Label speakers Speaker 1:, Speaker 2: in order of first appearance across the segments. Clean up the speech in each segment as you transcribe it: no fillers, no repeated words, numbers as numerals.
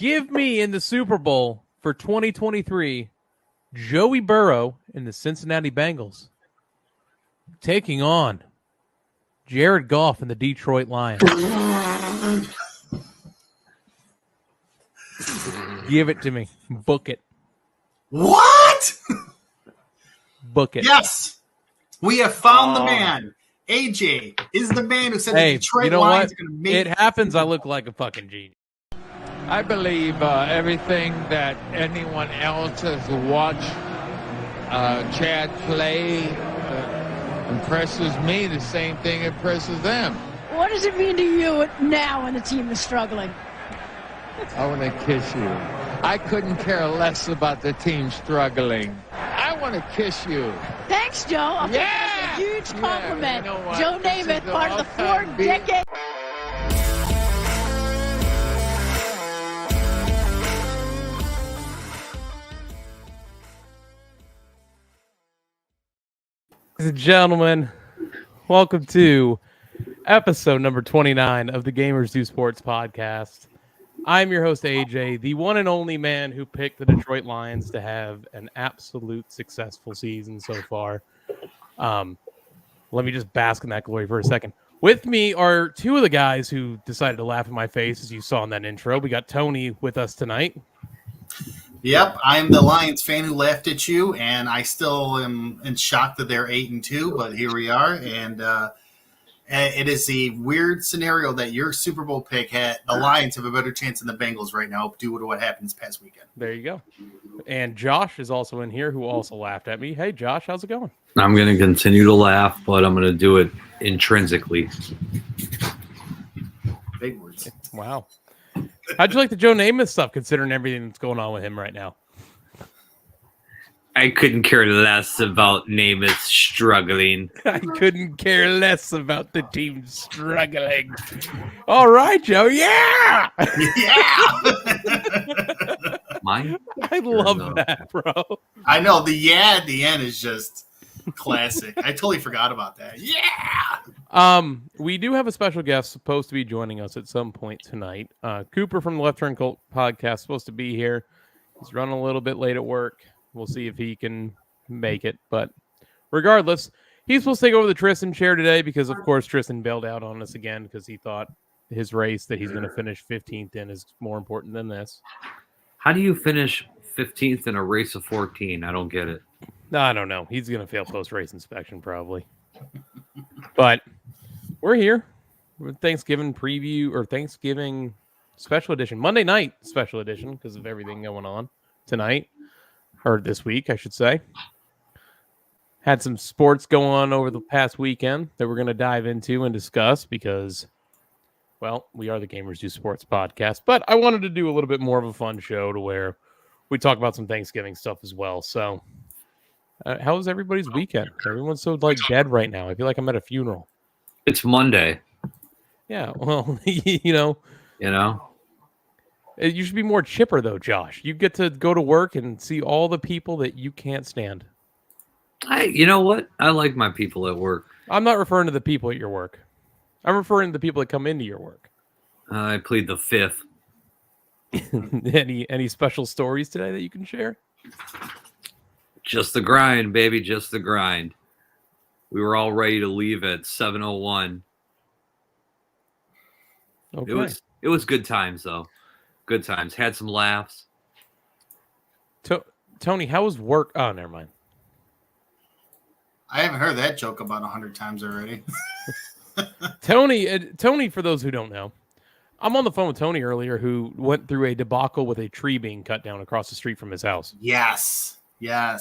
Speaker 1: Give me in the Super Bowl for 2023, Joey Burrow and the Cincinnati Bengals taking on Jared Goff and the Detroit Lions. Give it to me. Book it.
Speaker 2: What?
Speaker 1: Book it.
Speaker 2: Yes. We have found the man. AJ is the man who said the Detroit Lions are going to make
Speaker 1: it. happens. I look like a fucking genius.
Speaker 3: I believe everything that anyone else has watched Chad play impresses me. The same thing impresses them.
Speaker 4: What does it mean to you now when the team is struggling?
Speaker 3: I want to kiss you. I couldn't care less about the team struggling. I want to kiss you.
Speaker 4: Thanks, Joe. I'll take it as a huge compliment. You know Joe Namath, part of the 4-decade.
Speaker 1: Ladies and gentlemen, welcome to episode number 29 of the Gamers Do Sports podcast. I'm your host, AJ, the one and only man who picked the Detroit Lions to have an absolute successful season so far. Let me just bask in that glory for a second. With me are two of the guys who decided to laugh in my face, as you saw in that intro. We got Tony with us tonight.
Speaker 2: Yep, I'm the Lions fan who laughed at you, and I still am in shock that they're 8-2, but here we are, and it is a weird scenario that your Super Bowl pick had. The Lions have a better chance than the Bengals right now due to what happened this past weekend.
Speaker 1: There you go. And Josh is also in here, who also laughed at me. Hey, Josh, how's it going?
Speaker 5: I'm going to continue to laugh, but I'm going to do it intrinsically.
Speaker 2: Big words.
Speaker 1: Wow. How'd you like the Joe Namath stuff, considering everything that's going on with him right now?
Speaker 5: I couldn't care less about Namath struggling.
Speaker 1: I couldn't care less about the team struggling. All right, Joe. Yeah.
Speaker 5: Mine?
Speaker 1: I love that, bro.
Speaker 2: I know. The yeah at the end is just classic. I totally forgot about that. Yeah.
Speaker 1: We do have a special guest supposed to be joining us at some point tonight. Cooper from the Left Turn Cult podcast supposed to be here. He's running a little bit late at work. We'll see if he can make it. But regardless, he's supposed to take over the Tristan chair today because, of course, Tristan bailed out on us again because he thought his race that he's going to finish 15th in is more important than this.
Speaker 5: How do you finish 15th in a race of 14? I don't get it.
Speaker 1: No, I don't know. He's going to fail post-race inspection probably. But we're here with Thanksgiving preview or Thanksgiving special edition, Monday night special edition because of everything going on tonight. Or this week, I should say. Had some sports going on over the past weekend that we're going to dive into and discuss because, well, we are the Gamers Do Sports podcast. But I wanted to do a little bit more of a fun show to where we talk about some Thanksgiving stuff as well. So, how was everybody's weekend? Everyone's so dead right now. I feel like I'm at a funeral.
Speaker 5: It's Monday.
Speaker 1: Yeah, well, you know. You should be more chipper, though, Josh. You get to go to work and see all the people that you can't stand.
Speaker 5: You know what? I like my people at work.
Speaker 1: I'm not referring to the people at your work. I'm referring to the people that come into your work.
Speaker 5: I plead the fifth.
Speaker 1: Any special stories today that you can share?
Speaker 5: Just the grind, baby. Just the grind. We were all ready to leave at 7:01.
Speaker 1: Okay.
Speaker 5: It was good times, though. Good times. Had some laughs.
Speaker 1: Tony, how was work? Oh, never mind.
Speaker 2: I haven't heard that joke about 100 times already.
Speaker 1: Tony, for those who don't know, I'm on the phone with Tony earlier who went through a debacle with a tree being cut down across the street from his house.
Speaker 2: Yes. Yeah,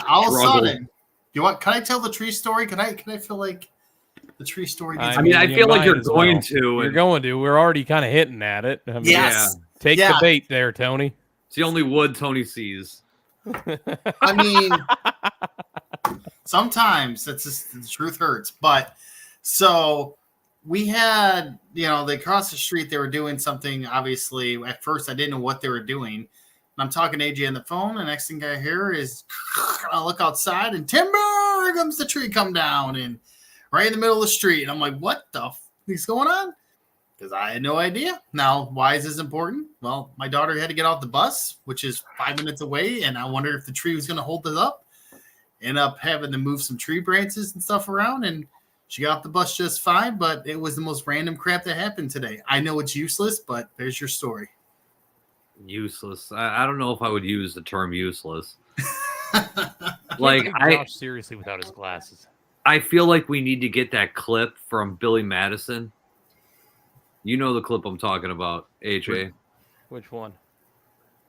Speaker 2: all of a sudden. Can I tell the tree story? Can I feel like the tree story needs
Speaker 5: I feel like you're going to.
Speaker 1: You're going to. We're already kind of hitting at it. I mean,
Speaker 2: yes.
Speaker 1: Take the bait there, Tony.
Speaker 5: It's the only wood Tony sees.
Speaker 2: I mean, sometimes that's just, the truth hurts. But so we had, they crossed the street. They were doing something. Obviously, at first I didn't know what they were doing. And I'm talking to AJ on the phone. And the next thing I hear is I look outside and timber comes the tree come down and right in the middle of the street. And I'm like, what the f is going on? because I had no idea. Now, why is this important? Well, my daughter had to get off the bus, which is 5 minutes away, and I wondered if the tree was going to hold it up. End up having to move some tree branches and stuff around, and she got off the bus just fine, but it was the most random crap that happened today. I know it's useless, but there's your story.
Speaker 5: Useless. I don't know if I would use the term useless.
Speaker 1: Like Josh seriously without his glasses.
Speaker 5: I feel like we need to get that clip from Billy Madison. You know the clip I'm talking about, AJ.
Speaker 1: Which one?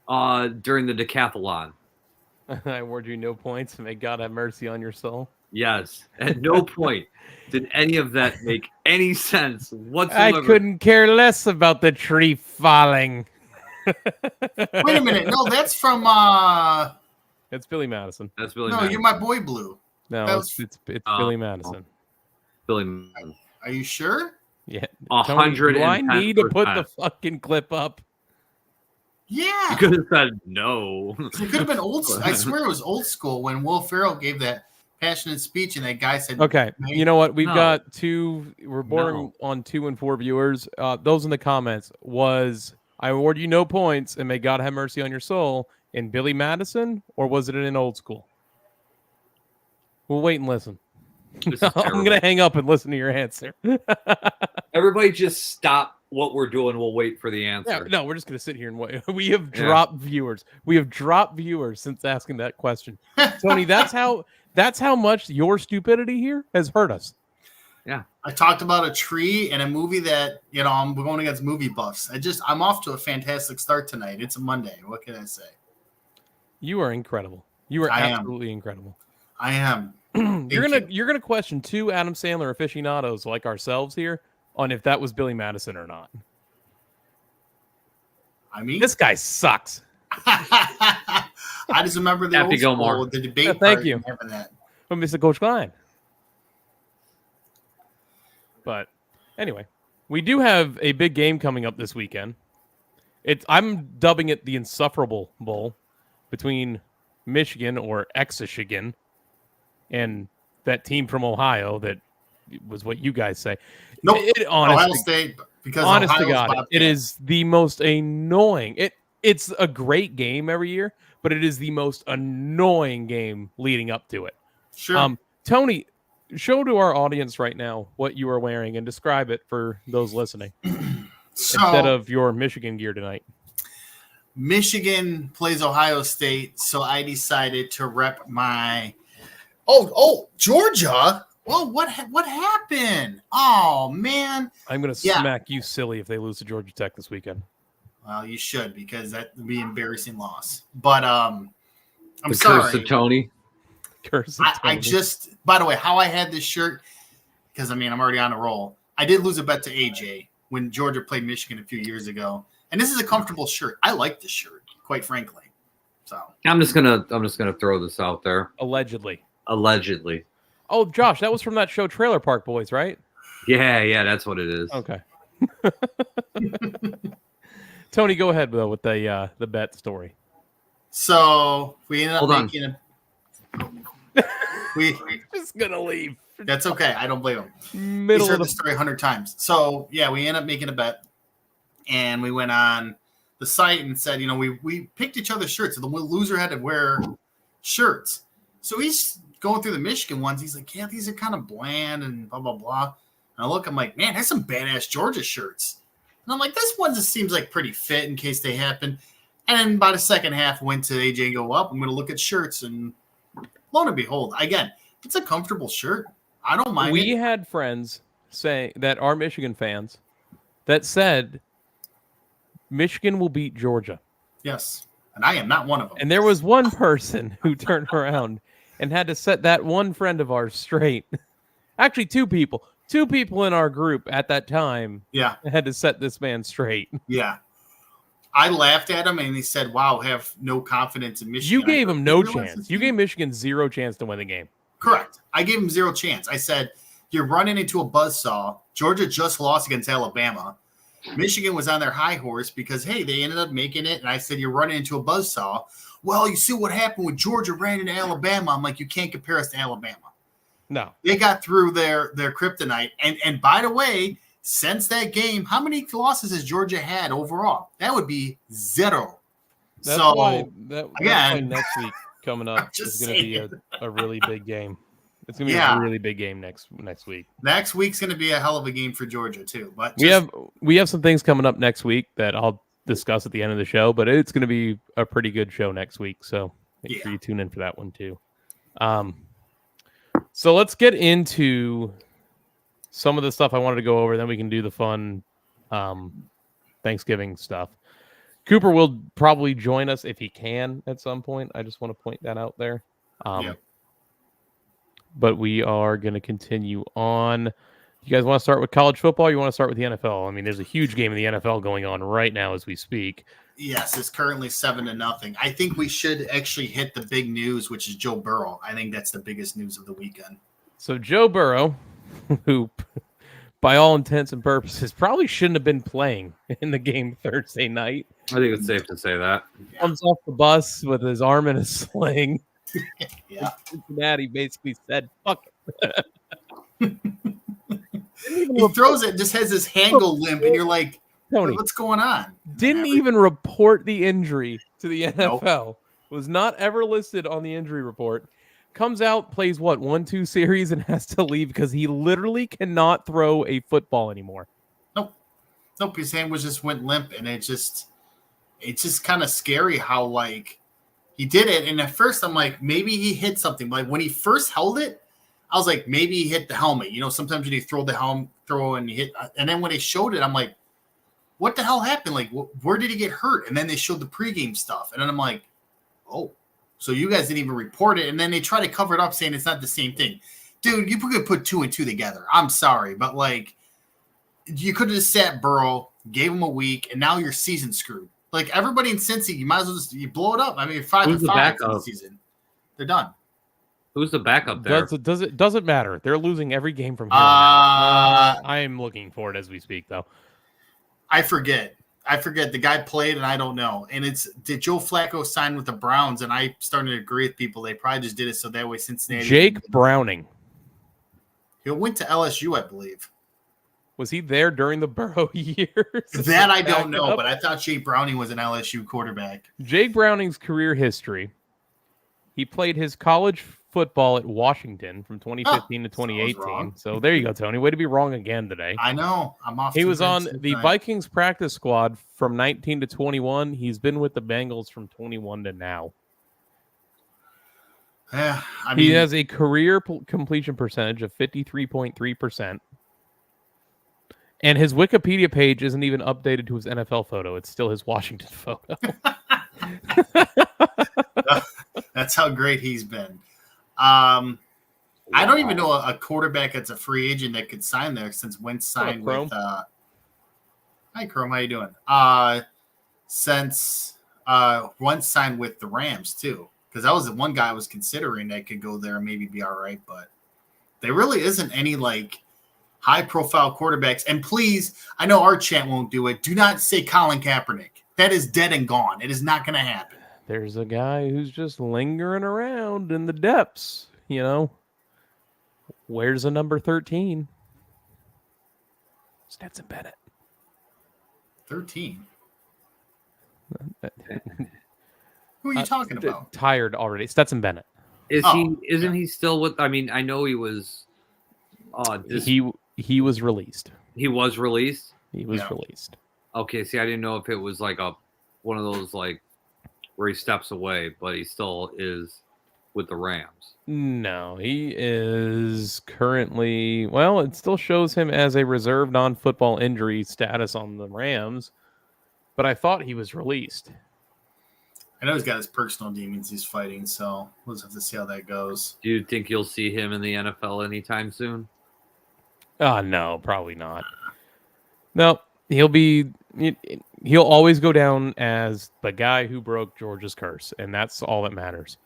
Speaker 5: During the decathlon.
Speaker 1: I award you no points. May God have mercy on your soul.
Speaker 5: Yes. At no point did any of that make any sense whatsoever.
Speaker 1: I couldn't care less about the tree falling.
Speaker 2: Wait a minute. No, that's from
Speaker 1: It's Billy Madison.
Speaker 5: That's Billy
Speaker 2: No,
Speaker 5: Madison.
Speaker 2: you're my boy Blue.
Speaker 1: No, it's Billy Madison.
Speaker 5: Billy Madison.
Speaker 2: Are you sure?
Speaker 1: Yeah.
Speaker 5: 110%.
Speaker 1: Do I need to put the fucking clip up?
Speaker 2: Yeah.
Speaker 5: You could have said no.
Speaker 2: It could have been old. I swear it was old school when Will Ferrell gave that passionate speech and that guy said,
Speaker 1: okay, you know what? We've
Speaker 5: No.
Speaker 1: got two. We're bordering on 2 and 4 viewers. Those in the comments was I award you no points and may God have mercy on your soul in Billy Madison, or was it in old school? We'll wait and listen.
Speaker 5: This is
Speaker 1: I'm
Speaker 5: terrible.
Speaker 1: gonna hang up and listen to your answer.
Speaker 5: Everybody just stop what we're doing. We'll wait for the answer.
Speaker 1: No, we're just gonna sit here and wait. We have dropped viewers. We have dropped viewers since asking that question. Tony, that's how much your stupidity here has hurt us.
Speaker 2: I talked about a tree and a movie that, I'm going against movie buffs. I'm off to a fantastic start tonight. It's a Monday. What can I say?
Speaker 1: You are incredible. You are absolutely incredible.
Speaker 2: I am.
Speaker 1: You're gonna question 2 Adam Sandler aficionados like ourselves here on if that was Billy Madison or not.
Speaker 2: I mean,
Speaker 1: This guy sucks.
Speaker 2: I just remember the
Speaker 5: Happy
Speaker 2: old school
Speaker 5: Gilmore.
Speaker 2: with the debate.
Speaker 1: Thank
Speaker 2: part
Speaker 1: you.
Speaker 2: and having that.
Speaker 1: From Mr. Coach Klein. But anyway, we do have a big game coming up this weekend. I'm dubbing it the Insufferable Bowl between Michigan or Ex-Michigan and that team from Ohio that was what you guys say.
Speaker 2: Nope.
Speaker 1: Honestly,
Speaker 2: Ohio State, because
Speaker 1: honest to
Speaker 2: Ohio's
Speaker 1: God,
Speaker 2: Bobcats.
Speaker 1: it is the most annoying. It's a great game every year, but it is the most annoying game leading up to it.
Speaker 2: Sure.
Speaker 1: Tony, show to our audience right now what you are wearing and describe it for those listening instead of your Michigan gear tonight.
Speaker 2: Michigan plays Ohio State, so I decided to rep my. Georgia. Well, what happened? Oh man,
Speaker 1: I'm gonna smack you silly if they lose to Georgia Tech this weekend.
Speaker 2: Well, you should, because that would be an embarrassing loss. But I'm
Speaker 5: The
Speaker 2: sorry.
Speaker 5: curse of Tony.
Speaker 1: Curse of
Speaker 2: I
Speaker 1: Tony.
Speaker 2: just, by the way, how I had this shirt, because I'm already on a roll. I did lose a bet to AJ when Georgia played Michigan a few years ago, and this is a comfortable shirt. I like this shirt, quite frankly. So
Speaker 5: I'm just gonna throw this out there.
Speaker 1: Allegedly. Oh, Josh, that was from that show Trailer Park Boys, right?
Speaker 5: Yeah, that's what it is.
Speaker 1: Okay. Tony, go ahead though with the bet story.
Speaker 2: So we ended up
Speaker 5: Hold on.
Speaker 2: making a. We
Speaker 1: Just gonna leave.
Speaker 2: That's okay. I don't blame him.
Speaker 1: Middle
Speaker 2: He's heard
Speaker 1: of
Speaker 2: the story 100 times. So yeah, we ended up making a bet, and we went on the site and said, we picked each other's shirts. So the loser had to wear shirts. So he's going through the Michigan ones. He's like, yeah, these are kind of bland and blah, blah, blah. And I look, I'm like, man, that's some badass Georgia shirts. And I'm like, this one just seems like pretty fit in case they happen. And then by the second half, went to AJ and go up. I'm going to look at shirts, and lo and behold, again, it's a comfortable shirt. I don't mind
Speaker 1: We
Speaker 2: it.
Speaker 1: had friends say that are Michigan fans that said Michigan will beat Georgia.
Speaker 2: Yes. And I am not one of them.
Speaker 1: And there was one person who turned around and had to set that one friend of ours straight. Actually, 2 people. 2 people in our group at that time
Speaker 2: Yeah.
Speaker 1: had to set this man straight.
Speaker 2: Yeah. I laughed at him, and he said, wow, have no confidence in Michigan.
Speaker 1: You gave
Speaker 2: I
Speaker 1: him
Speaker 2: go,
Speaker 1: no
Speaker 2: "You realize
Speaker 1: chance.
Speaker 2: this
Speaker 1: You
Speaker 2: team?"
Speaker 1: gave Michigan 0 chance to win the game.
Speaker 2: Correct. I gave him 0 chance. I said, you're running into a buzzsaw. Georgia just lost against Alabama. Michigan was on their high horse because, hey, they ended up making it. And I said, you're running into a buzzsaw. Well, you see what happened when Georgia ran into Alabama. I'm like, you can't compare us to Alabama.
Speaker 1: No.
Speaker 2: They got through their kryptonite. And by the way, since that game, how many losses has Georgia had overall? That would be 0.
Speaker 1: That's
Speaker 2: so
Speaker 1: why that's why
Speaker 2: again,
Speaker 1: next week coming up
Speaker 2: just
Speaker 1: is going to be
Speaker 2: saying.
Speaker 1: a really big game. It's going to be
Speaker 2: Yeah.
Speaker 1: a really big game next week.
Speaker 2: Next week's going to be a hell of a game for Georgia too. But
Speaker 1: we have some things coming up next week that I'll discuss at the end of the show, but it's going to be a pretty good show next week, so make sure you tune in for that one too. So let's get into some of the stuff I wanted to go over, then we can do the fun Thanksgiving stuff. Cooper will probably join us if he can at some point. I just want to point that out there. But we are going to continue on. You guys want to start with college football? Or you want to start with the NFL? I mean, there's a huge game in the NFL going on right now as we speak.
Speaker 2: Yes, it's currently 7-0. I think we should actually hit the big news, which is Joe Burrow. I think that's the biggest news of the weekend.
Speaker 1: So Joe Burrow, who by all intents and purposes probably shouldn't have been playing in the game Thursday night.
Speaker 5: I think it's safe to say that.
Speaker 1: Comes off the bus with his arm in a sling.
Speaker 2: Yeah.
Speaker 1: Cincinnati basically said, fuck it.
Speaker 2: He throws it, just has his hand go limp, and you're like,
Speaker 1: Tony,
Speaker 2: what's going on?
Speaker 1: Didn't even report the injury to the NFL. Nope. Was not ever listed on the injury report. Comes out, plays 1-2 series, and has to leave because he literally cannot throw a football anymore.
Speaker 2: Nope. His hand went limp, and it's just kind of scary how like he did it. And at first, I'm like, maybe he hit something. Like when he first held it, I was like, maybe he hit the helmet. You know, sometimes when you throw the helmet, and you hit, and then when they showed it, I'm like, what the hell happened? Like, where did he get hurt? And then they showed the pregame stuff, and then I'm like, oh. So you guys didn't even report it, and then they try to cover it up saying it's not the same thing. Dude, you could put 2 and 2 together. I'm sorry, but like you could have just sat Burrow, gave him a week, and now your season's screwed. Like everybody in Cincy, you might as well just blow it up. I mean, 5-5 for the season. They're done.
Speaker 5: Who's the backup there?
Speaker 1: Doesn't matter. They're losing every game from here on out. I am looking for it as we speak, though.
Speaker 2: I forget. The guy played, and I don't know. And did Joe Flacco sign with the Browns? And I started to agree with people. They probably just did it so that way Cincinnati.
Speaker 1: Jake Browning.
Speaker 2: He went to LSU, I believe.
Speaker 1: Was he there during the Burrow years?
Speaker 2: That I don't know, but I thought Jake Browning was an LSU quarterback.
Speaker 1: Jake Browning's career history. He played his college football at Washington from 2015 to 2018. So there you go, Tony. Way to be wrong again today.
Speaker 2: I know. I'm off.
Speaker 1: He was on the Vikings practice squad from 19 to 21. He's been with the Bengals from 21 to now.
Speaker 2: Yeah,
Speaker 1: he has a career completion percentage of 53.3%. And his Wikipedia page isn't even updated to his NFL photo. It's still his Washington photo.
Speaker 2: That's how great he's been. I don't even know a quarterback that's a free agent that could sign there since Wentz signed with. Hi, Chrome. How you doing? Since Wentz signed with the Rams too, because that was the one guy I was considering that could go there and maybe be all right, but there really isn't any like high-profile quarterbacks. And please, I know our chat won't do it. Do not say Colin Kaepernick. That is dead and gone. It is not going to happen.
Speaker 1: There's a guy who's just lingering around in the depths, you know. Where's a number 13? Stetson Bennett.
Speaker 2: 13? Who are you talking about?
Speaker 1: Tired already. Stetson Bennett.
Speaker 5: Isn't he still with? I mean, I know he was.
Speaker 1: He was released.
Speaker 5: He was released.
Speaker 1: He was released.
Speaker 5: Okay, see, I didn't know if it was like one of those like where he steps away, but he still is with the Rams.
Speaker 1: No, he is currently. Well, it still shows him as a reserve non-football injury status on the Rams, but I thought he was released.
Speaker 2: I know he's got his personal demons he's fighting, so we'll just have to see how that goes.
Speaker 5: Do you think you'll see him in the NFL anytime soon?
Speaker 1: No, probably not. No, he'll always go down as the guy who broke Georgia's curse, and that's all that matters.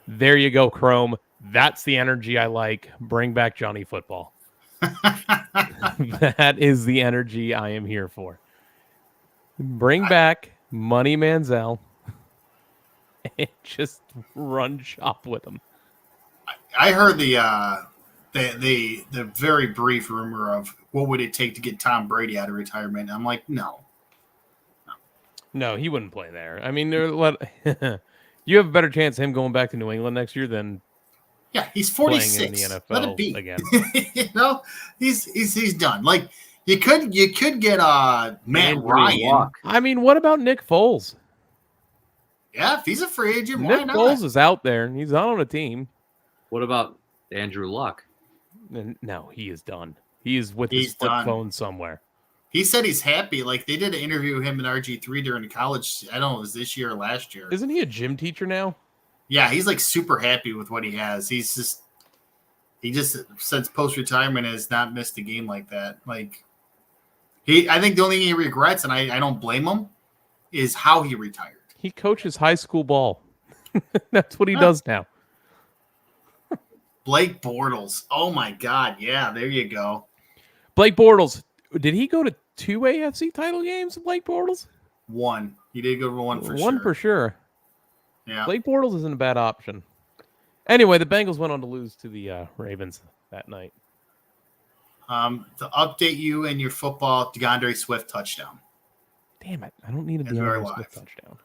Speaker 1: There you go, Chrome. That's the energy I like. Bring back Johnny Football. That is the energy I am here for. Bring back Money Manziel and just run shop with him.
Speaker 2: I heard the the very brief rumor of what would it take to get Tom Brady out of retirement. I'm like, no.
Speaker 1: No, he wouldn't play there. I mean, you have a better chance of him going back to New England next year than
Speaker 2: Yeah, he's
Speaker 1: playing in the
Speaker 2: 46.
Speaker 1: NFL
Speaker 2: Let it be.
Speaker 1: again.
Speaker 2: You know, he's done. Like you could get Matt
Speaker 5: Andrew
Speaker 2: Ryan.
Speaker 5: Luck.
Speaker 1: I mean, what about Nick Foles?
Speaker 2: Yeah, if he's a free agent,
Speaker 1: Nick
Speaker 2: why not?
Speaker 1: Foles is out there, and he's not on a team.
Speaker 5: What about Andrew Luck?
Speaker 1: And no, he is done. He is with
Speaker 2: He's
Speaker 1: his flip
Speaker 2: done.
Speaker 1: phone somewhere.
Speaker 2: He said he's happy. Like they did an interview with him in RG3 during the college. I don't know, it was this year or last year.
Speaker 1: Isn't he a gym teacher now?
Speaker 2: Yeah, he's like super happy with what he has. He just since post retirement has not missed a game like that. Like I think the only thing he regrets, and I don't blame him, is how he retired.
Speaker 1: He coaches high school ball. That's what he does now.
Speaker 2: Blake Bortles. Oh my God. Yeah, there you go.
Speaker 1: Blake Bortles. Did he go to 2 AFC title games, Blake Bortles?
Speaker 2: One. He did go to one for sure.
Speaker 1: One for sure.
Speaker 2: Yeah.
Speaker 1: Blake Bortles isn't a bad option. Anyway, the Bengals went on to lose to the Ravens that night.
Speaker 2: To update you and your football, DeAndre Swift touchdown.
Speaker 1: Damn it. I don't need a
Speaker 2: And we're
Speaker 1: DeAndre Swift
Speaker 2: live.
Speaker 1: touchdown.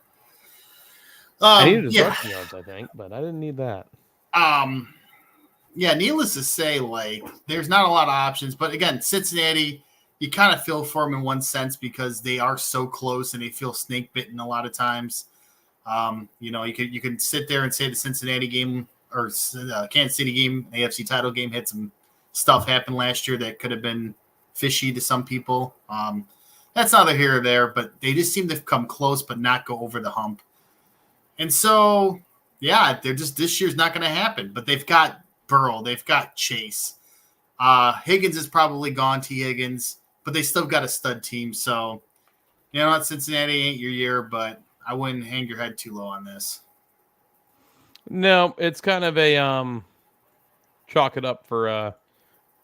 Speaker 1: I needed his
Speaker 2: yeah.
Speaker 1: rushing yards, I think, but I didn't need that.
Speaker 2: Yeah, needless to say, like, there's not a lot of options. But again, Cincinnati, you kind of feel for them in one sense because they are so close and they feel snake bitten a lot of times. You know, you can sit there and say the Cincinnati game or Kansas City game, AFC title game, had some stuff happen last year that could have been fishy to some people. That's neither here or there, but they just seem to come close but not go over the hump. And so, yeah, they're just this year's not going to happen. But they've got Burrow, they've got Chase. Higgins is probably gone, T. Higgins, but they still got a stud team. So, you know what, Cincinnati ain't your year, but I wouldn't hang your head too low on this.
Speaker 1: No, it's kind of a chalk it up for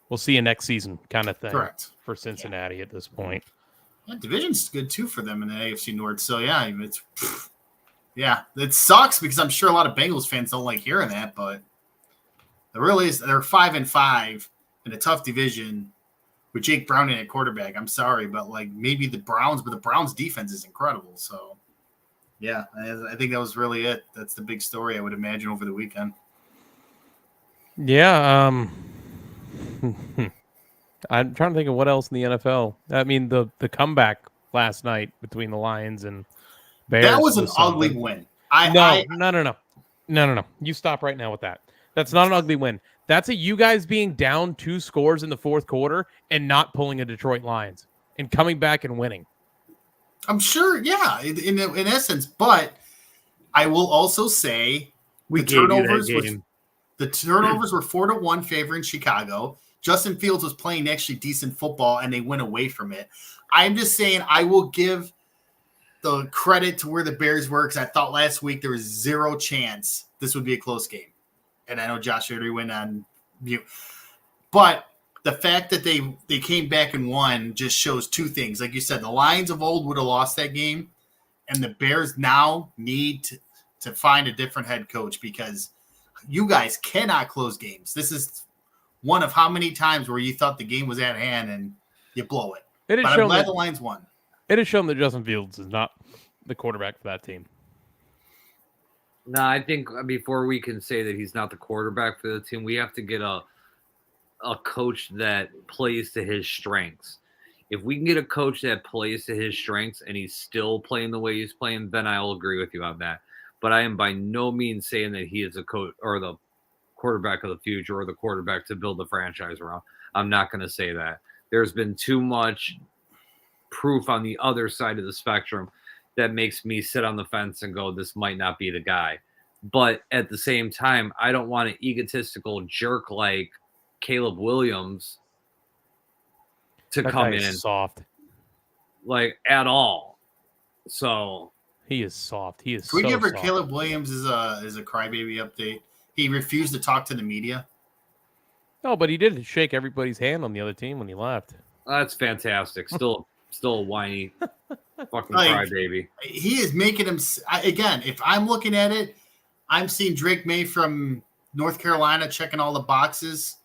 Speaker 1: we'll see you next season kind of thing.
Speaker 2: Correct.
Speaker 1: For Cincinnati at this point.
Speaker 2: Yeah, division's good too for them in the AFC North. So yeah, it sucks because I'm sure a lot of Bengals fans don't like hearing that, but there really is. They're 5-5 in a tough division with Jake Browning at quarterback. I'm sorry, but like maybe the Browns, but the Browns defense is incredible. So yeah, I think that was really it. That's the big story I would imagine over the weekend.
Speaker 1: Yeah, I'm trying to think of what else in the NFL. I mean, the comeback last night between the Lions and Bears.
Speaker 2: That was an ugly win.
Speaker 1: No. You stop right now with that. That's not an ugly win. That's you guys being down 2 scores in the fourth quarter and not pulling a Detroit Lions and coming back and winning.
Speaker 2: I'm sure, yeah, in essence. But I will also say the turnovers were 4-1 favoring Chicago. Justin Fields was playing actually decent football, and they went away from it. I'm just saying I will give the credit to where the Bears were because I thought last week there was zero chance this would be a close game. And I know Josh already went on mute. But the fact that they came back and won just shows 2 things. Like you said, the Lions of old would have lost that game, and the Bears now need to find a different head coach because you guys cannot close games. This is one of how many times where you thought the game was at hand and you blow it. But I'm glad the Lions won.
Speaker 1: It has shown that Justin Fields is not the quarterback for that team.
Speaker 5: No, I think before we can say that he's not the quarterback for the team, we have to get a coach that plays to his strengths. If we can get a coach that plays to his strengths and he's still playing the way he's playing, then I'll agree with you on that. But I am by no means saying that he is a coach or the quarterback of the future or the quarterback to build the franchise around. I'm not going to say that. There's been too much proof on the other side of the spectrum that makes me sit on the fence and go, this might not be the guy. But at the same time, I don't want an egotistical jerk like Caleb Williams to
Speaker 1: That
Speaker 5: come
Speaker 1: guy
Speaker 5: in
Speaker 1: is soft.
Speaker 5: like at all. So
Speaker 1: He is soft. He is
Speaker 2: Can we give her
Speaker 1: soft.
Speaker 2: Caleb Williams as a crybaby update? He refused to talk to the media.
Speaker 1: No, but he did shake everybody's hand on the other team when he left.
Speaker 5: that's fantastic. Still a whiny fucking
Speaker 2: Like,
Speaker 5: crybaby.
Speaker 2: He is making him again. If I'm looking at it, I'm seeing Drake May from North Carolina checking all the boxes.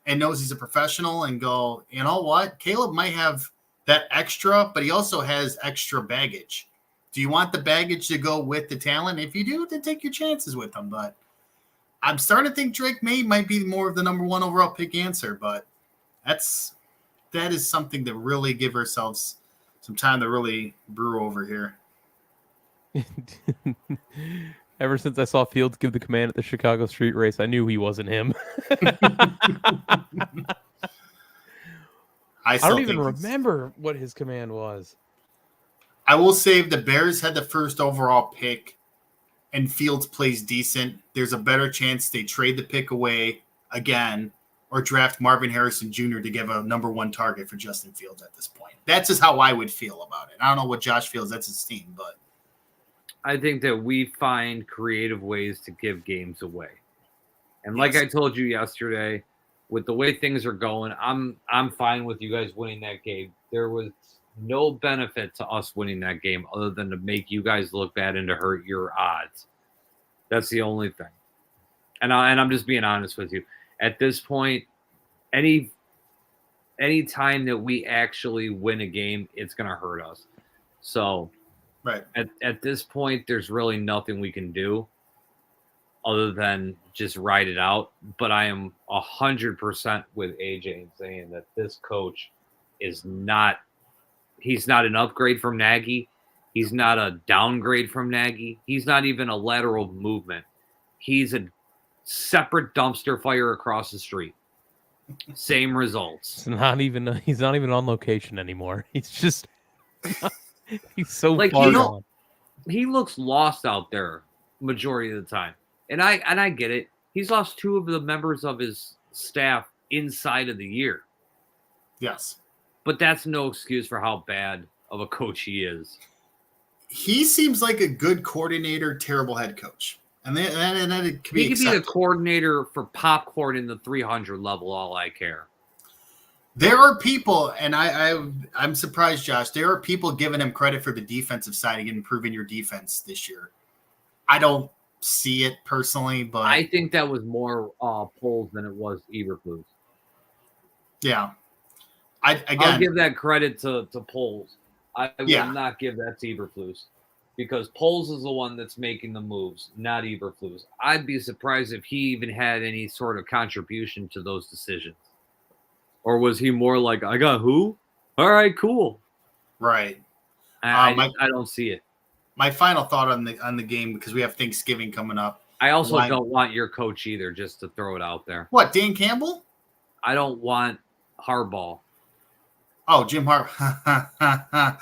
Speaker 2: and knows he's a professional and go, you know what? Caleb might have that extra, but he also has extra baggage. Do you want the baggage to go with the talent? If you do, then take your chances with him. But I'm starting to think Drake May might be more of the number 1 overall pick answer, but that is something to really give ourselves some time to really brew over here.
Speaker 1: Ever since I saw Fields give the command at the Chicago street race, I knew he wasn't him. I don't even remember what his command was.
Speaker 2: I will say if the Bears had the first overall pick and Fields plays decent, there's a better chance they trade the pick away again or draft Marvin Harrison Jr. to give a number 1 target for Justin Fields at this point. That's just how I would feel about it. I don't know what Josh feels. That's his team, but
Speaker 5: I think that we find creative ways to give games away. And like I told you yesterday, with the way things are going, I'm fine with you guys winning that game. There was no benefit to us winning that game other than to make you guys look bad and to hurt your odds. That's the only thing. And I'm just being honest with you. At this point, any time that we actually win a game, it's going to hurt us. So
Speaker 2: right
Speaker 5: at this point, there's really nothing we can do other than just ride it out. But I am 100% with AJ in saying that this coach is not – he's not an upgrade from Nagy. He's not a downgrade from Nagy. He's not even a lateral movement. He's a separate dumpster fire across the street. Same results.
Speaker 1: He's not even on location anymore. He's just he's so like, far gone.
Speaker 5: He looks lost out there majority of the time. And I get it. He's lost 2 of the members of his staff inside of the year.
Speaker 2: Yes.
Speaker 5: But that's no excuse for how bad of a coach he is.
Speaker 2: He seems like a good coordinator, terrible head coach. And then it could be
Speaker 5: he could be the coordinator for popcorn in the 300 level, all I care.
Speaker 2: There are people, and I'm surprised, Josh, there are people giving him credit for the defensive side and improving your defense this year. I don't see it personally, but
Speaker 5: I think that was more Poles than it was Eberflus.
Speaker 2: Yeah.
Speaker 5: I'll give that credit to Poles. I will not give that to Eberflus because Poles is the one that's making the moves, not Eberflus. I'd be surprised if he even had any sort of contribution to those decisions. Or was he more like, I got who? All right, cool.
Speaker 2: Right.
Speaker 5: I don't see it.
Speaker 2: My final thought on the game, because we have Thanksgiving coming up.
Speaker 5: I also don't want your coach either, just to throw it out there.
Speaker 2: What, Dan Campbell?
Speaker 5: I don't want Harbaugh.
Speaker 2: Oh, Jim Harbaugh.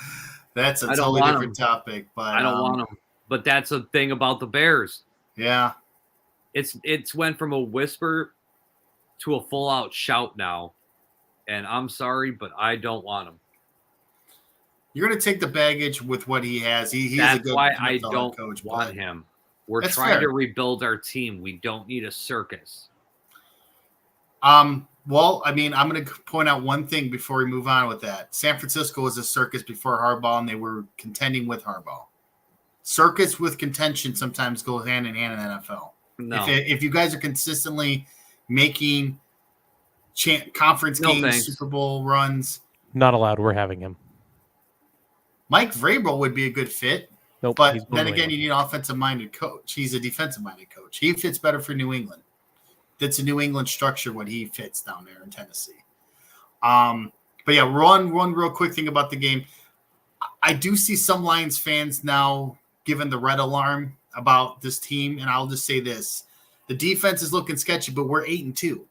Speaker 2: That's a totally different topic. But
Speaker 5: I don't want him. But that's the thing about the Bears.
Speaker 2: Yeah.
Speaker 5: It's went from a whisper to a full-out shout now. And I'm sorry, but I don't want him.
Speaker 2: You're going to take the baggage with what he has. He's
Speaker 5: that's
Speaker 2: a good
Speaker 5: why I don't
Speaker 2: coach,
Speaker 5: want him. We're trying to rebuild our team. We don't need a circus.
Speaker 2: Well, I mean, I'm going to point out one thing before we move on with that. San Francisco was a circus before Harbaugh, and they were contending with Harbaugh. Circus with contention sometimes go hand in hand in the NFL.
Speaker 5: No.
Speaker 2: If you guys are consistently making conference games, Super Bowl runs.
Speaker 1: Not allowed. We're having him.
Speaker 2: Mike Vrabel would be a good fit.
Speaker 1: Nope.
Speaker 2: But then again, you need an offensive-minded coach. He's a defensive-minded coach. He fits better for New England. That's a New England structure when he fits down there in Tennessee. But yeah, one real quick thing about the game. I do see some Lions fans now giving the red alarm about this team, and I'll just say this. The defense is looking sketchy, but we're 8-2.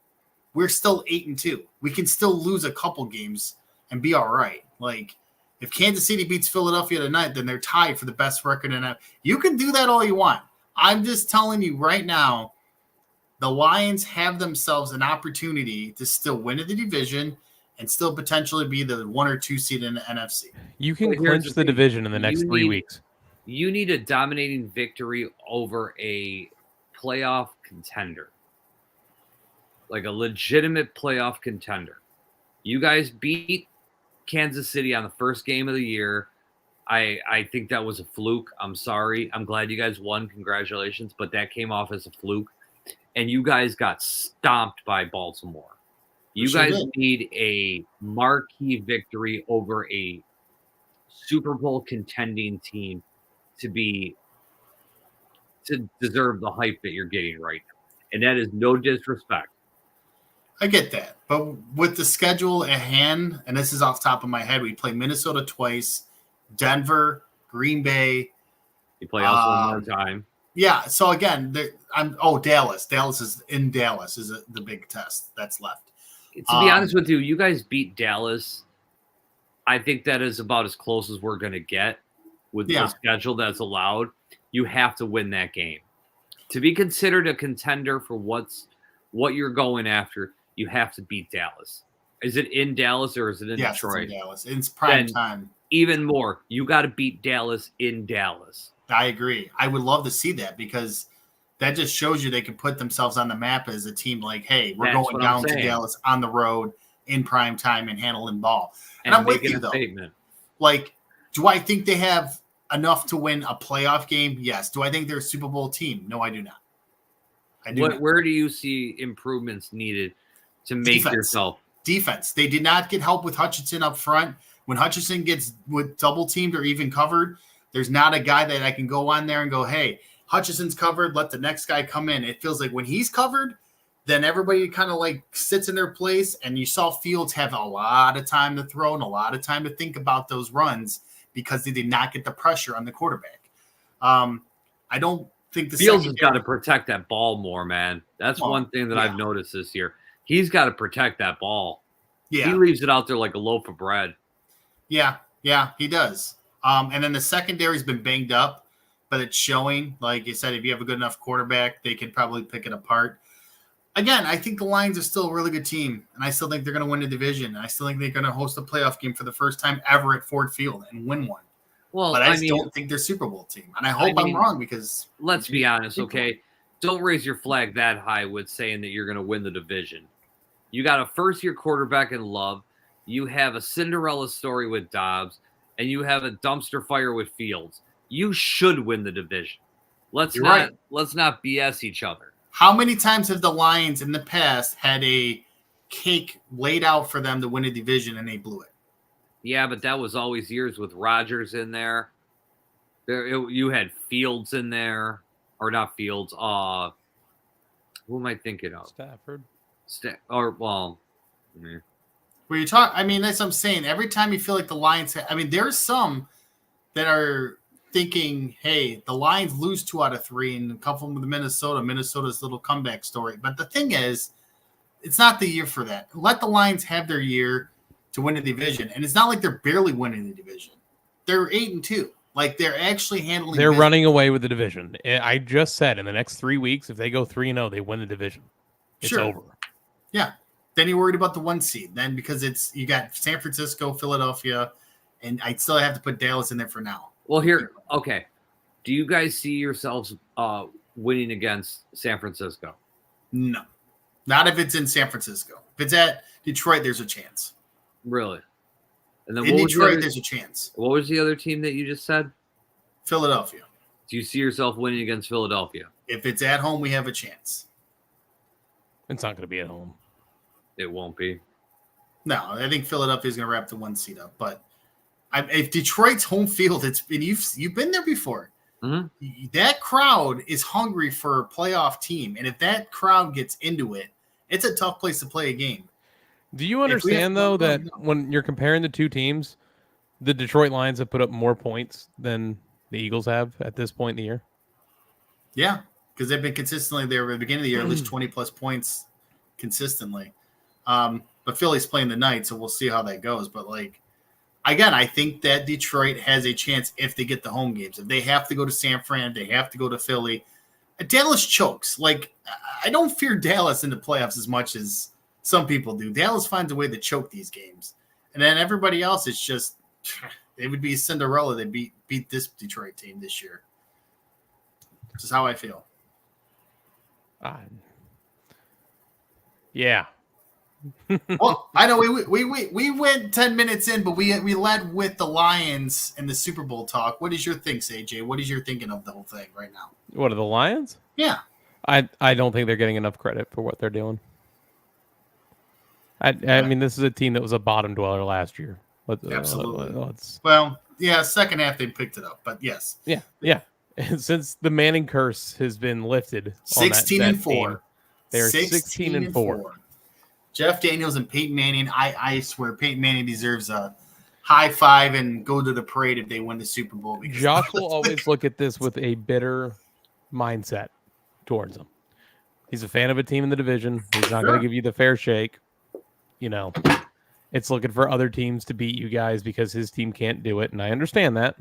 Speaker 2: We're still 8-2. We can still lose a couple games and be all right. Like, if Kansas City beats Philadelphia tonight, then they're tied for the best record in that. You can do that all you want. I'm just telling you right now, the Lions have themselves an opportunity to still win the division and still potentially be the 1 or 2 seed in the NFC.
Speaker 1: You can clinch the division in the next 3 weeks.
Speaker 5: You need a dominating victory over a playoff contender. Like a legitimate playoff contender. You guys beat Kansas City on the first game of the year. I think that was a fluke. I'm sorry. I'm glad you guys won. Congratulations. But that came off as a fluke. And you guys got stomped by Baltimore. You
Speaker 2: Sure
Speaker 5: guys
Speaker 2: did.
Speaker 5: need a marquee victory over a Super Bowl contending team to deserve the hype that you're getting right now. And that is no disrespect.
Speaker 2: I get that. But with the schedule at hand, and this is off the top of my head, we play Minnesota twice, Denver, Green Bay.
Speaker 5: You play us one more time.
Speaker 2: Yeah. So again, Dallas. Dallas is in Dallas is the big test that's left.
Speaker 5: To be honest with you, you guys beat Dallas. I think that is about as close as we're going to get with the schedule that's allowed. You have to win that game. To be considered a contender for what you're going after, you have to beat Dallas. Is it in Dallas or is it in Detroit?
Speaker 2: It's in Dallas. It's prime time.
Speaker 5: Even more, you got to beat Dallas in Dallas.
Speaker 2: I agree. I would love to see that because that just shows you they can put themselves on the map as a team like, hey, we're going down to Dallas on the road in prime time and handling ball. And I'm with you, though.
Speaker 5: Statement.
Speaker 2: Like, do I think they have enough to win a playoff game? Yes. Do I think they're a Super Bowl team? No, I do not.
Speaker 5: Where do you see improvements needed to make yourself?
Speaker 2: Defense. They did not get help with Hutchinson up front. When Hutchinson gets with double teamed or even covered, there's not a guy that I can go on there and go, hey, Hutchinson's covered. Let the next guy come in. It feels like when he's covered, then everybody kind of like sits in their place. And you saw Fields have a lot of time to throw and a lot of time to think about those runs because they did not get the pressure on the quarterback. I don't think the
Speaker 5: Fields has got to protect that ball more, man. That's one thing that I've noticed this year. He's got to protect that ball.
Speaker 2: Yeah.
Speaker 5: He leaves it out there like a loaf of bread.
Speaker 2: Yeah, he does. And then the secondary's been banged up, but it's showing. Like you said, if you have a good enough quarterback, they could probably pick it apart. Again, I think the Lions are still a really good team, and I still think they're going to win the division. And I still think they're going to host a playoff game for the first time ever at Ford Field and win one.
Speaker 5: Well,
Speaker 2: but I don't think they're Super Bowl team, and I hope I'm wrong because
Speaker 5: let's be honest, okay? Don't raise your flag that high with saying that you're going to win the division. You got a first-year quarterback in Love. You have a Cinderella story with Dobbs, and you have a dumpster fire with Fields. You should win the division. Let's not BS each other.
Speaker 2: How many times have the Lions in the past had a cake laid out for them to win a division and they blew it?
Speaker 5: Yeah, but that was always years with Rodgers in there. You had Fields in there, or not Fields. Who am I thinking of?
Speaker 1: Stafford.
Speaker 2: Where you talk, I mean, that's what I'm saying. Every time you feel like the Lions, there's some that are thinking, hey, the Lions lose 2 out of 3 and a couple of them with Minnesota's little comeback story. But the thing is, it's not the year for that. Let the Lions have their year to win the division. And it's not like they're barely winning the division. They're 8-2. Like they're actually handling.
Speaker 1: They're running away with the division. I just said in the next 3 weeks, if they go 3-0, they win the division. It's over.
Speaker 2: Yeah. Then you're worried about the 1 seed. Then because you got San Francisco, Philadelphia, and I'd still have to put Dallas in there for now.
Speaker 5: Well, okay. Do you guys see yourselves winning against San Francisco?
Speaker 2: No. Not if it's in San Francisco. If it's at Detroit, there's a chance.
Speaker 5: Really? And then
Speaker 2: in Detroit, there's a chance.
Speaker 5: What was the other team that you just said?
Speaker 2: Philadelphia.
Speaker 5: Do you see yourself winning against Philadelphia?
Speaker 2: If it's at home, we have a chance.
Speaker 1: It's not going to be at home.
Speaker 5: It won't be.
Speaker 2: No, I think Philadelphia is going to wrap the 1 seed up. But if Detroit's home field, you've been there before.
Speaker 5: Mm-hmm.
Speaker 2: That crowd is hungry for a playoff team, and if that crowd gets into it, it's a tough place to play a game.
Speaker 1: Do you understand though that when you're comparing the two teams, the Detroit Lions have put up more points than the Eagles have at this point in the year?
Speaker 2: Yeah, because they've been consistently there at the beginning of the year, at least 20 plus points consistently. But Philly's playing the night, so we'll see how that goes. But again, I think that Detroit has a chance if they get the home games. If they have to go to San Fran, they have to go to Philly. Dallas chokes. I don't fear Dallas in the playoffs as much as some people do. Dallas finds a way to choke these games. And then everybody else, it's just, it would be Cinderella. They beat this Detroit team this year. This is how I feel.
Speaker 1: Yeah.
Speaker 2: Well, I know we went 10 minutes in, but we led with the Lions and the Super Bowl talk. What is your thing, AJ? What is your thinking of the whole thing right now?
Speaker 1: What are the Lions?
Speaker 2: Yeah.
Speaker 1: I don't think they're getting enough credit for what they're doing. I mean, this is a team that was a bottom dweller last year.
Speaker 2: Absolutely. Well, yeah, second half they picked it up, but yes.
Speaker 1: Yeah. And since the Manning curse has been lifted,
Speaker 2: 16-4.
Speaker 1: Team, they are 16-4.
Speaker 2: Jeff Daniels and Peyton Manning. I swear Peyton Manning deserves a high five and go to the parade if they win the Super Bowl.
Speaker 1: Josh will always look at this with a bitter mindset towards him. He's a fan of a team in the division. He's not going to give you the fair shake. It's looking for other teams to beat you guys because his team can't do it, and I understand that.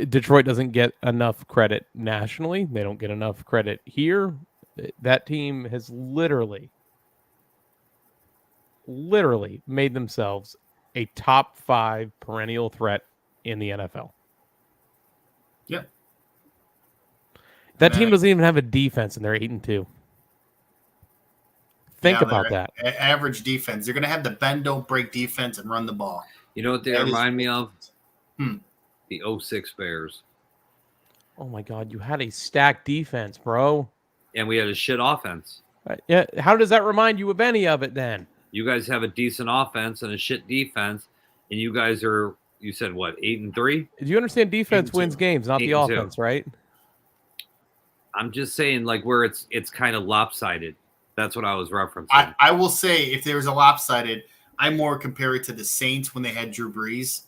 Speaker 1: Detroit doesn't get enough credit nationally. They don't get enough credit here. That team has literally made themselves a top 5 perennial threat in the NFL.
Speaker 2: Yep.
Speaker 1: That team doesn't even have a defense, and they're 8-2. Think about that.
Speaker 2: Average defense. They're going to have the bend, don't break defense and run the ball.
Speaker 5: You know what they remind me of? The 06 Bears.
Speaker 1: Oh, my God. You had a stacked defense, bro.
Speaker 5: And we had a shit offense.
Speaker 1: Yeah. How does that remind you of any of it then?
Speaker 5: You guys have a decent offense and a shit defense, and you guys are, you said what, 8-3?
Speaker 1: Do you understand defense wins games, not the offense, right?
Speaker 5: I'm just saying, like, where it's kind of lopsided. That's what I was referencing.
Speaker 2: I will say, if there was a lopsided, I more compare it to the Saints when they had Drew Brees,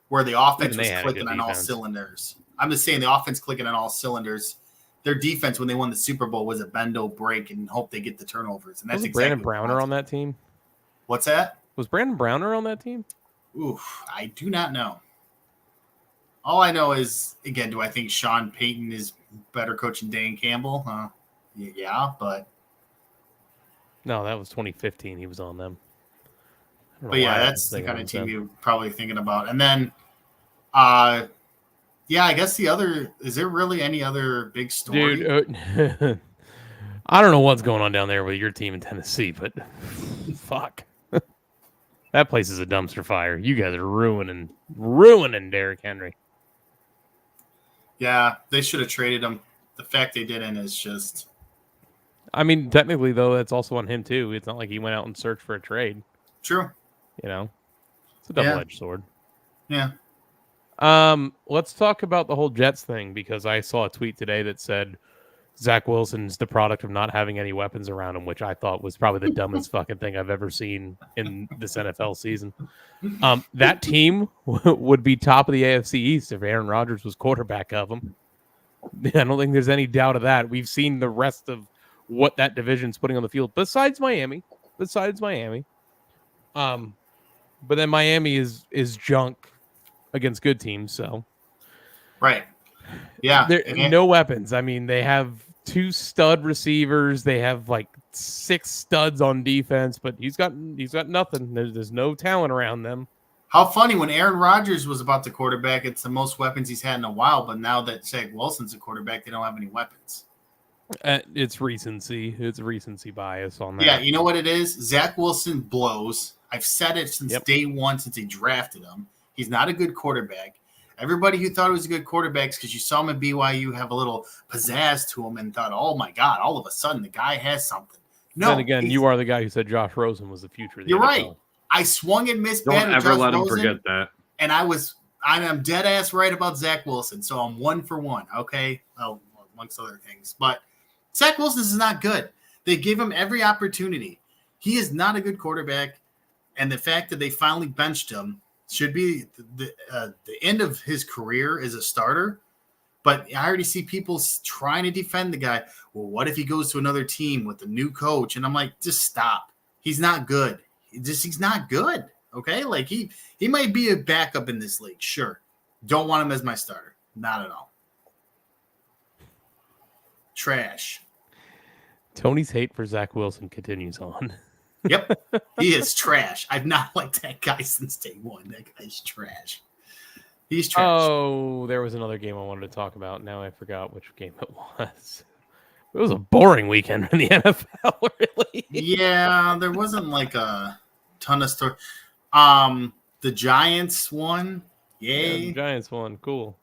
Speaker 2: where the offense was clicking on all cylinders. I'm just saying the offense clicking on all cylinders. Their defense when they won the Super Bowl was a bend, don't break, and hope they get the turnovers. And that's
Speaker 1: exactly Brandon Browner on that team.
Speaker 2: What's that?
Speaker 1: Was Brandon Browner on that team?
Speaker 2: Oof, I do not know. All I know is, again, do I think Sean Payton is better coach than Dan Campbell? Yeah, but
Speaker 1: no, that was 2015. He was on them.
Speaker 2: But yeah, that's the kind of team you're probably thinking about. And then, I guess is there really any other big story?
Speaker 1: Dude, I don't know what's going on down there with your team in Tennessee, but fuck. That place is a dumpster fire. You guys are ruining Derrick Henry.
Speaker 2: Yeah, they should have traded him. The fact they didn't is just...
Speaker 1: I mean, technically, though, that's also on him, too. It's not like he went out and searched for a trade.
Speaker 2: True.
Speaker 1: It's a double-edged sword.
Speaker 2: Yeah.
Speaker 1: Let's talk about the whole Jets thing, because I saw a tweet today that said Zach Wilson's the product of not having any weapons around him, which I thought was probably the dumbest fucking thing I've ever seen in this NFL season. That team would be top of the AFC East if Aaron Rodgers was quarterback of them. I don't think there's any doubt of that. We've seen the rest of what that division's putting on the field, besides Miami. But then Miami is junk against good teams, so.
Speaker 2: Right. Yeah.
Speaker 1: No weapons. I mean, they have 2 stud receivers. They have like 6 studs on defense, but he's got nothing. There's no talent around them.
Speaker 2: How funny when Aaron Rodgers was about the quarterback, it's the most weapons he's had in a while, but now that Zach Wilson's a quarterback, they don't have any weapons.
Speaker 1: It's recency. It's recency bias on that.
Speaker 2: Yeah, you know what it is? Zach Wilson blows. I've said it since day one, since they drafted him. He's not a good quarterback. Everybody who thought he was a good quarterback is because you saw him at BYU have a little pizzazz to him and thought, oh, my God, all of a sudden the guy has something. No.
Speaker 1: Then again, you are the guy who said Josh Rosen was the future of the
Speaker 2: You're
Speaker 1: NFL.
Speaker 2: right. I swung and missed.
Speaker 5: Don't ever let him forget that.
Speaker 2: And I'm dead ass right about Zach Wilson. So I'm 1 for 1. Okay. Well, amongst other things. But Zach Wilson is not good. They gave him every opportunity. He is not a good quarterback. And the fact that they finally benched him should be the end of his career as a starter. But I already see people trying to defend the guy. Well, what if he goes to another team with a new coach? And I'm like, just stop. He's not good. He's not good. Okay? Like he might be a backup in this league. Sure. Don't want him as my starter. Not at all. Trash.
Speaker 1: Tony's hate for Zach Wilson continues on.
Speaker 2: Yep. He is trash. I've not liked that guy since day one. That guy's trash. He's trash.
Speaker 1: Oh, there was another game I wanted to talk about. Now I forgot which game it was. It was a boring weekend in the NFL, really.
Speaker 2: Yeah, there wasn't like a ton of story. The Giants won. Yay.
Speaker 1: Yeah, the Giants won. Cool.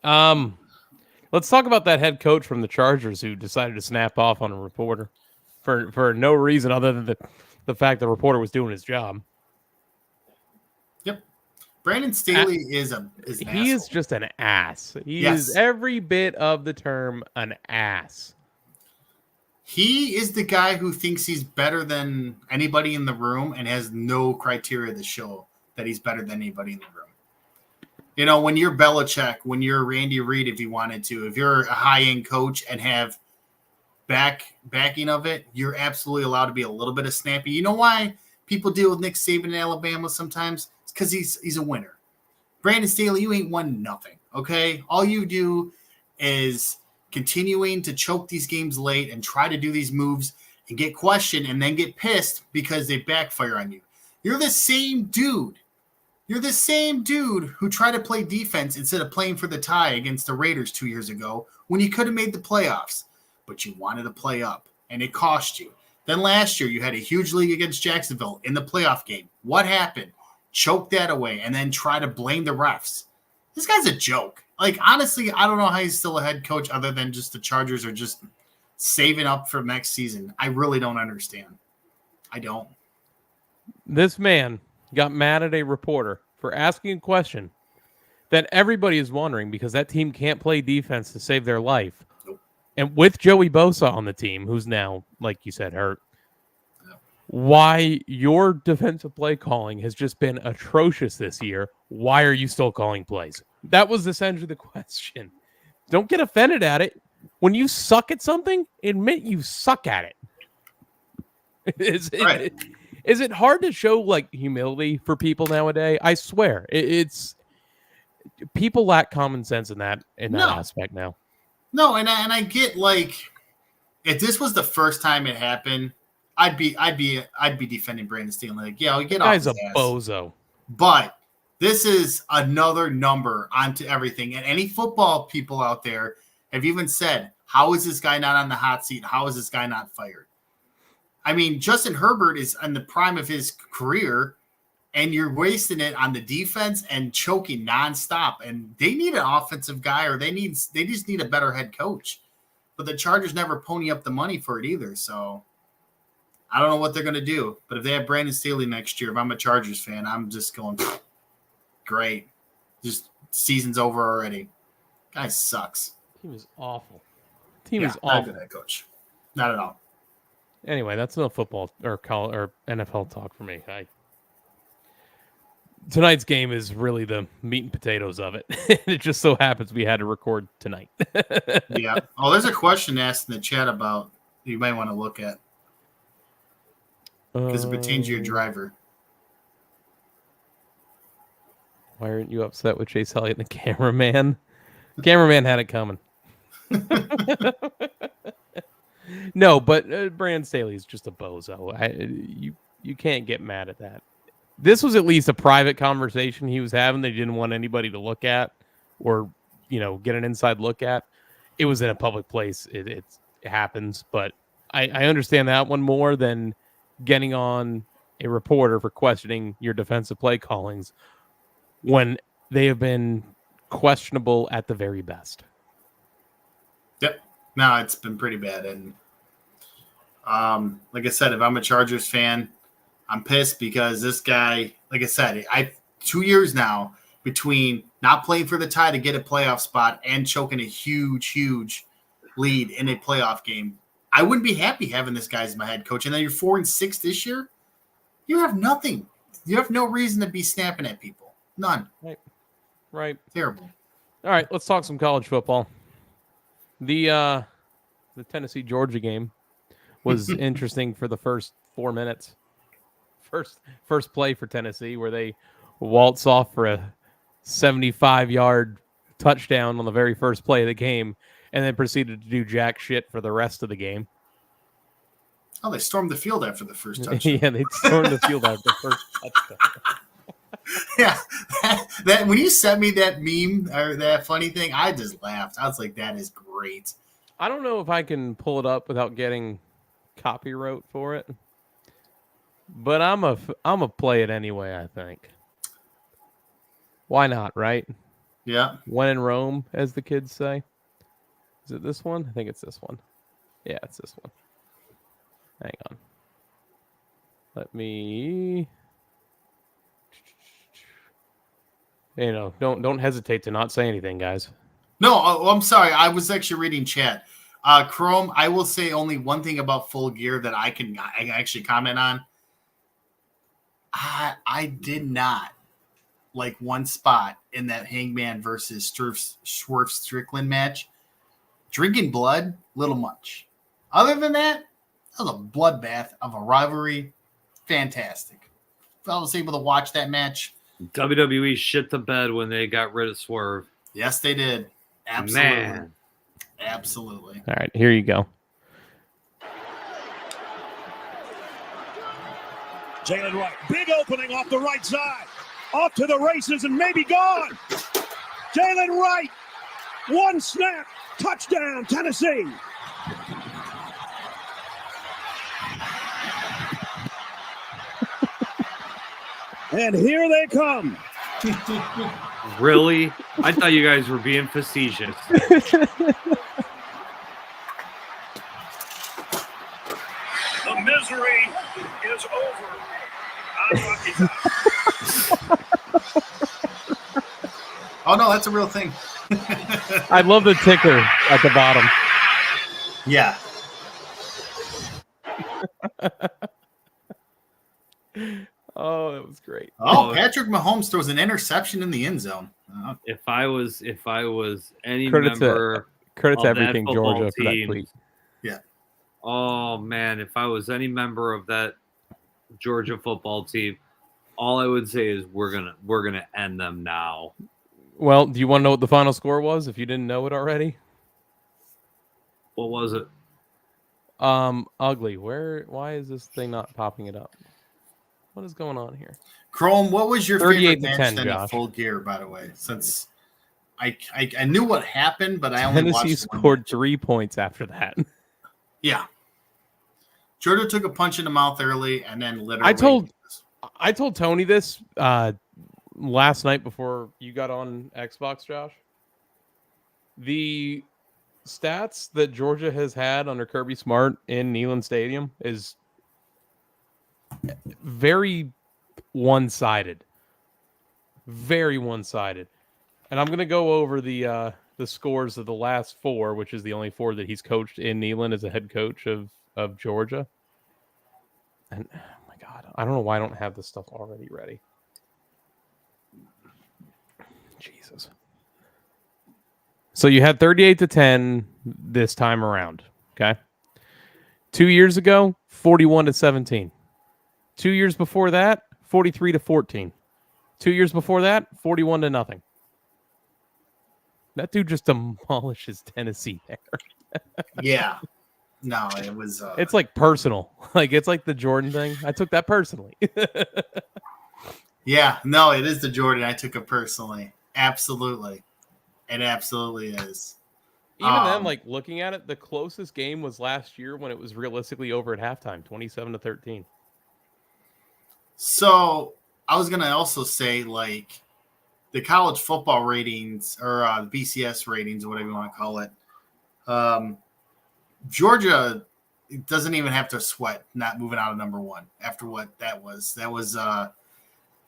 Speaker 1: Let's talk about that head coach from the Chargers who decided to snap off on a reporter. for no reason other than the fact the reporter was doing his job.
Speaker 2: Yep. Brandon Staley is an
Speaker 1: he is
Speaker 2: asshole.
Speaker 1: just an ass. He
Speaker 2: Yes.
Speaker 1: is every bit of the term an ass.
Speaker 2: He is the guy who thinks he's better than anybody in the room and has no criteria to show that he's better than anybody in the room. You know, when you're Belichick, when you're Randy Reed, if you wanted to, if you're a high-end coach and have backing of it, you're absolutely allowed to be a little bit of snappy. You know why people deal with Nick Saban in Alabama sometimes? It's because he's a winner. Brandon Staley, you ain't won nothing, okay? All you do is continuing to choke these games late and try to do these moves and get questioned and then get pissed because they backfire on you. You're the same dude. You're the same dude who tried to play defense instead of playing for the tie against the Raiders 2 years ago when you could have made the playoffs, but you wanted to play up, and it cost you. Then last year, you had a huge lead against Jacksonville in the playoff game. What happened? Choke that away and then try to blame the refs. This guy's a joke. Like, honestly, I don't know how he's still a head coach other than just the Chargers are just saving up for next season. I really don't understand. I don't.
Speaker 1: This man got mad at a reporter for asking a question that everybody is wondering because that team can't play defense to save their life.
Speaker 2: Nope.
Speaker 1: And with Joey Bosa on the team, who's now, like you said, hurt, why your defensive play calling has just been atrocious this year. Why are you still calling plays? That was essentially the question. Don't get offended at it. When you suck at something, admit you suck at it. Is it hard to show like humility for people nowadays? I swear, it's people lack common sense in that aspect now.
Speaker 2: No, and I get, like, if this was the first time it happened, I'd be defending Brandon Staley. Like, yeah, we get off his
Speaker 1: guy's a
Speaker 2: ass.
Speaker 1: bozo.
Speaker 2: But this is another number onto everything. And any football people out there have even said, how is this guy not on the hot seat? How is this guy not fired? I mean, Justin Herbert is in the prime of his career, and you're wasting it on the defense and choking nonstop. And they need an offensive guy, or they just need a better head coach. But the Chargers never pony up the money for it either. So I don't know what they're going to do. But if they have Brandon Staley next year, if I'm a Chargers fan, I'm just going, great. Just season's over already. Guy sucks.
Speaker 1: Team is awful. Team is
Speaker 2: Not a
Speaker 1: awful.
Speaker 2: good head coach. Not at all.
Speaker 1: Anyway, that's no football or college or NFL talk for me. Tonight's game is really the meat and potatoes of it. It just so happens we had to record tonight.
Speaker 2: Yeah. Oh, there's a question asked in the chat about you might want to look at because it pertains to your driver.
Speaker 1: Why aren't you upset with Chase Elliott and the cameraman? The cameraman had it coming. No, but Brandon Staley is just a bozo. You can't get mad at that. This was at least a private conversation he was having that he didn't want anybody to look at or, get an inside look at. It was in a public place. It happens, but I understand that one more than getting on a reporter for questioning your defensive play callings when they have been questionable at the very best.
Speaker 2: Yep. No, it's been pretty bad. And like I said, if I'm a Chargers fan, I'm pissed because this guy, like I said, 2 years now between not playing for the tie to get a playoff spot and choking a huge, huge lead in a playoff game. I wouldn't be happy having this guy as my head coach. And then you're 4-6 this year. You have nothing. You have no reason to be snapping at people. None.
Speaker 1: Right.
Speaker 2: Terrible.
Speaker 1: All right, let's talk some college football. The Tennessee Georgia game was interesting for the first 4 minutes. First play for Tennessee where they waltz off for a 75-yard touchdown on the very first play of the game and then proceeded to do jack shit for the rest of the game.
Speaker 2: Oh, they stormed the field after the first touchdown.
Speaker 1: Yeah, they stormed the field after the first touchdown.
Speaker 2: Yeah, that when you sent me that meme or that funny thing, I just laughed. I was like, that is great.
Speaker 1: I don't know if I can pull it up without getting copyright for it, but I'm a play it anyway, I think. Why not, right?
Speaker 2: Yeah.
Speaker 1: When in Rome, as the kids say. Is it this one? I think it's this one. Yeah, it's this one. Hang on. Let me. Don't hesitate to not say anything, guys.
Speaker 2: No, I'm sorry. I was actually reading chat. Chrome, I will say only one thing about Full Gear that I can actually comment on. I did not like one spot in that Hangman versus Swerve Strickland match. Drinking blood, little much. Other than that was a bloodbath of a rivalry. Fantastic. I was able to watch that match.
Speaker 5: WWE shit the bed when they got rid of Swerve.
Speaker 2: Yes, they did. Absolutely.
Speaker 5: Man.
Speaker 2: Absolutely.
Speaker 1: All right, here you go.
Speaker 6: Jalen Wright, big opening off the right side. Off to the races and maybe gone. Jalen Wright, one snap, touchdown, Tennessee. And here they come.
Speaker 5: Really? I thought you guys were being facetious.
Speaker 6: The misery is over. On Rocky Top.
Speaker 2: Oh, no, that's a real thing.
Speaker 1: I love the ticker at the bottom.
Speaker 2: Yeah.
Speaker 1: Oh, that was great.
Speaker 2: Oh, Patrick Mahomes throws an interception in the end zone.
Speaker 5: If I was any
Speaker 1: Credit
Speaker 5: member
Speaker 1: to
Speaker 5: of that
Speaker 1: everything
Speaker 5: football
Speaker 1: Georgia for that
Speaker 5: team,
Speaker 1: tweet.
Speaker 2: Yeah.
Speaker 5: oh man, if I was any member of that Georgia football team, all I would say is we're gonna end them now.
Speaker 1: Well, do you want to know what the final score was if you didn't know it already?
Speaker 5: What was it?
Speaker 1: Ugly. Why is this thing not popping it up? What is going on here?
Speaker 2: Chrome, what was your
Speaker 1: 38
Speaker 2: favorite
Speaker 1: to
Speaker 2: match
Speaker 1: 10,
Speaker 2: then at
Speaker 1: Josh.
Speaker 2: Full Gear, by the way? Since I knew what happened, but I only
Speaker 1: Tennessee
Speaker 2: watched one
Speaker 1: scored
Speaker 2: match.
Speaker 1: 3 points after that.
Speaker 2: Yeah. Georgia took a punch in the mouth early and then literally.
Speaker 1: I told Tony this last night before you got on Xbox, Josh. The stats that Georgia has had under Kirby Smart in Neyland Stadium is very one-sided. Very one-sided. And I'm going to go over the scores of the last 4, which is the only 4 that he's coached in Neyland as a head coach of Georgia. And oh my God, I don't know why I don't have this stuff already ready. Jesus. So you had 38 to 10 this time around. Okay. 2 years ago, 41 to 17. 2 years before that, 43 to 14. 2 years before that, 41 to nothing. That dude just demolishes Tennessee there.
Speaker 2: Yeah. No, it was.
Speaker 1: It's like personal. Like it's like the Jordan thing. I took that personally.
Speaker 2: Yeah. No, it is the Jordan. I took it personally. Absolutely. It absolutely is.
Speaker 1: Even then, like looking at it, the closest game was last year when it was realistically over at halftime, 27 to 13.
Speaker 2: So I was gonna also say like the college football ratings or BCS ratings or whatever you want to call it. Georgia doesn't even have to sweat not moving out of number 1 after what that was. That was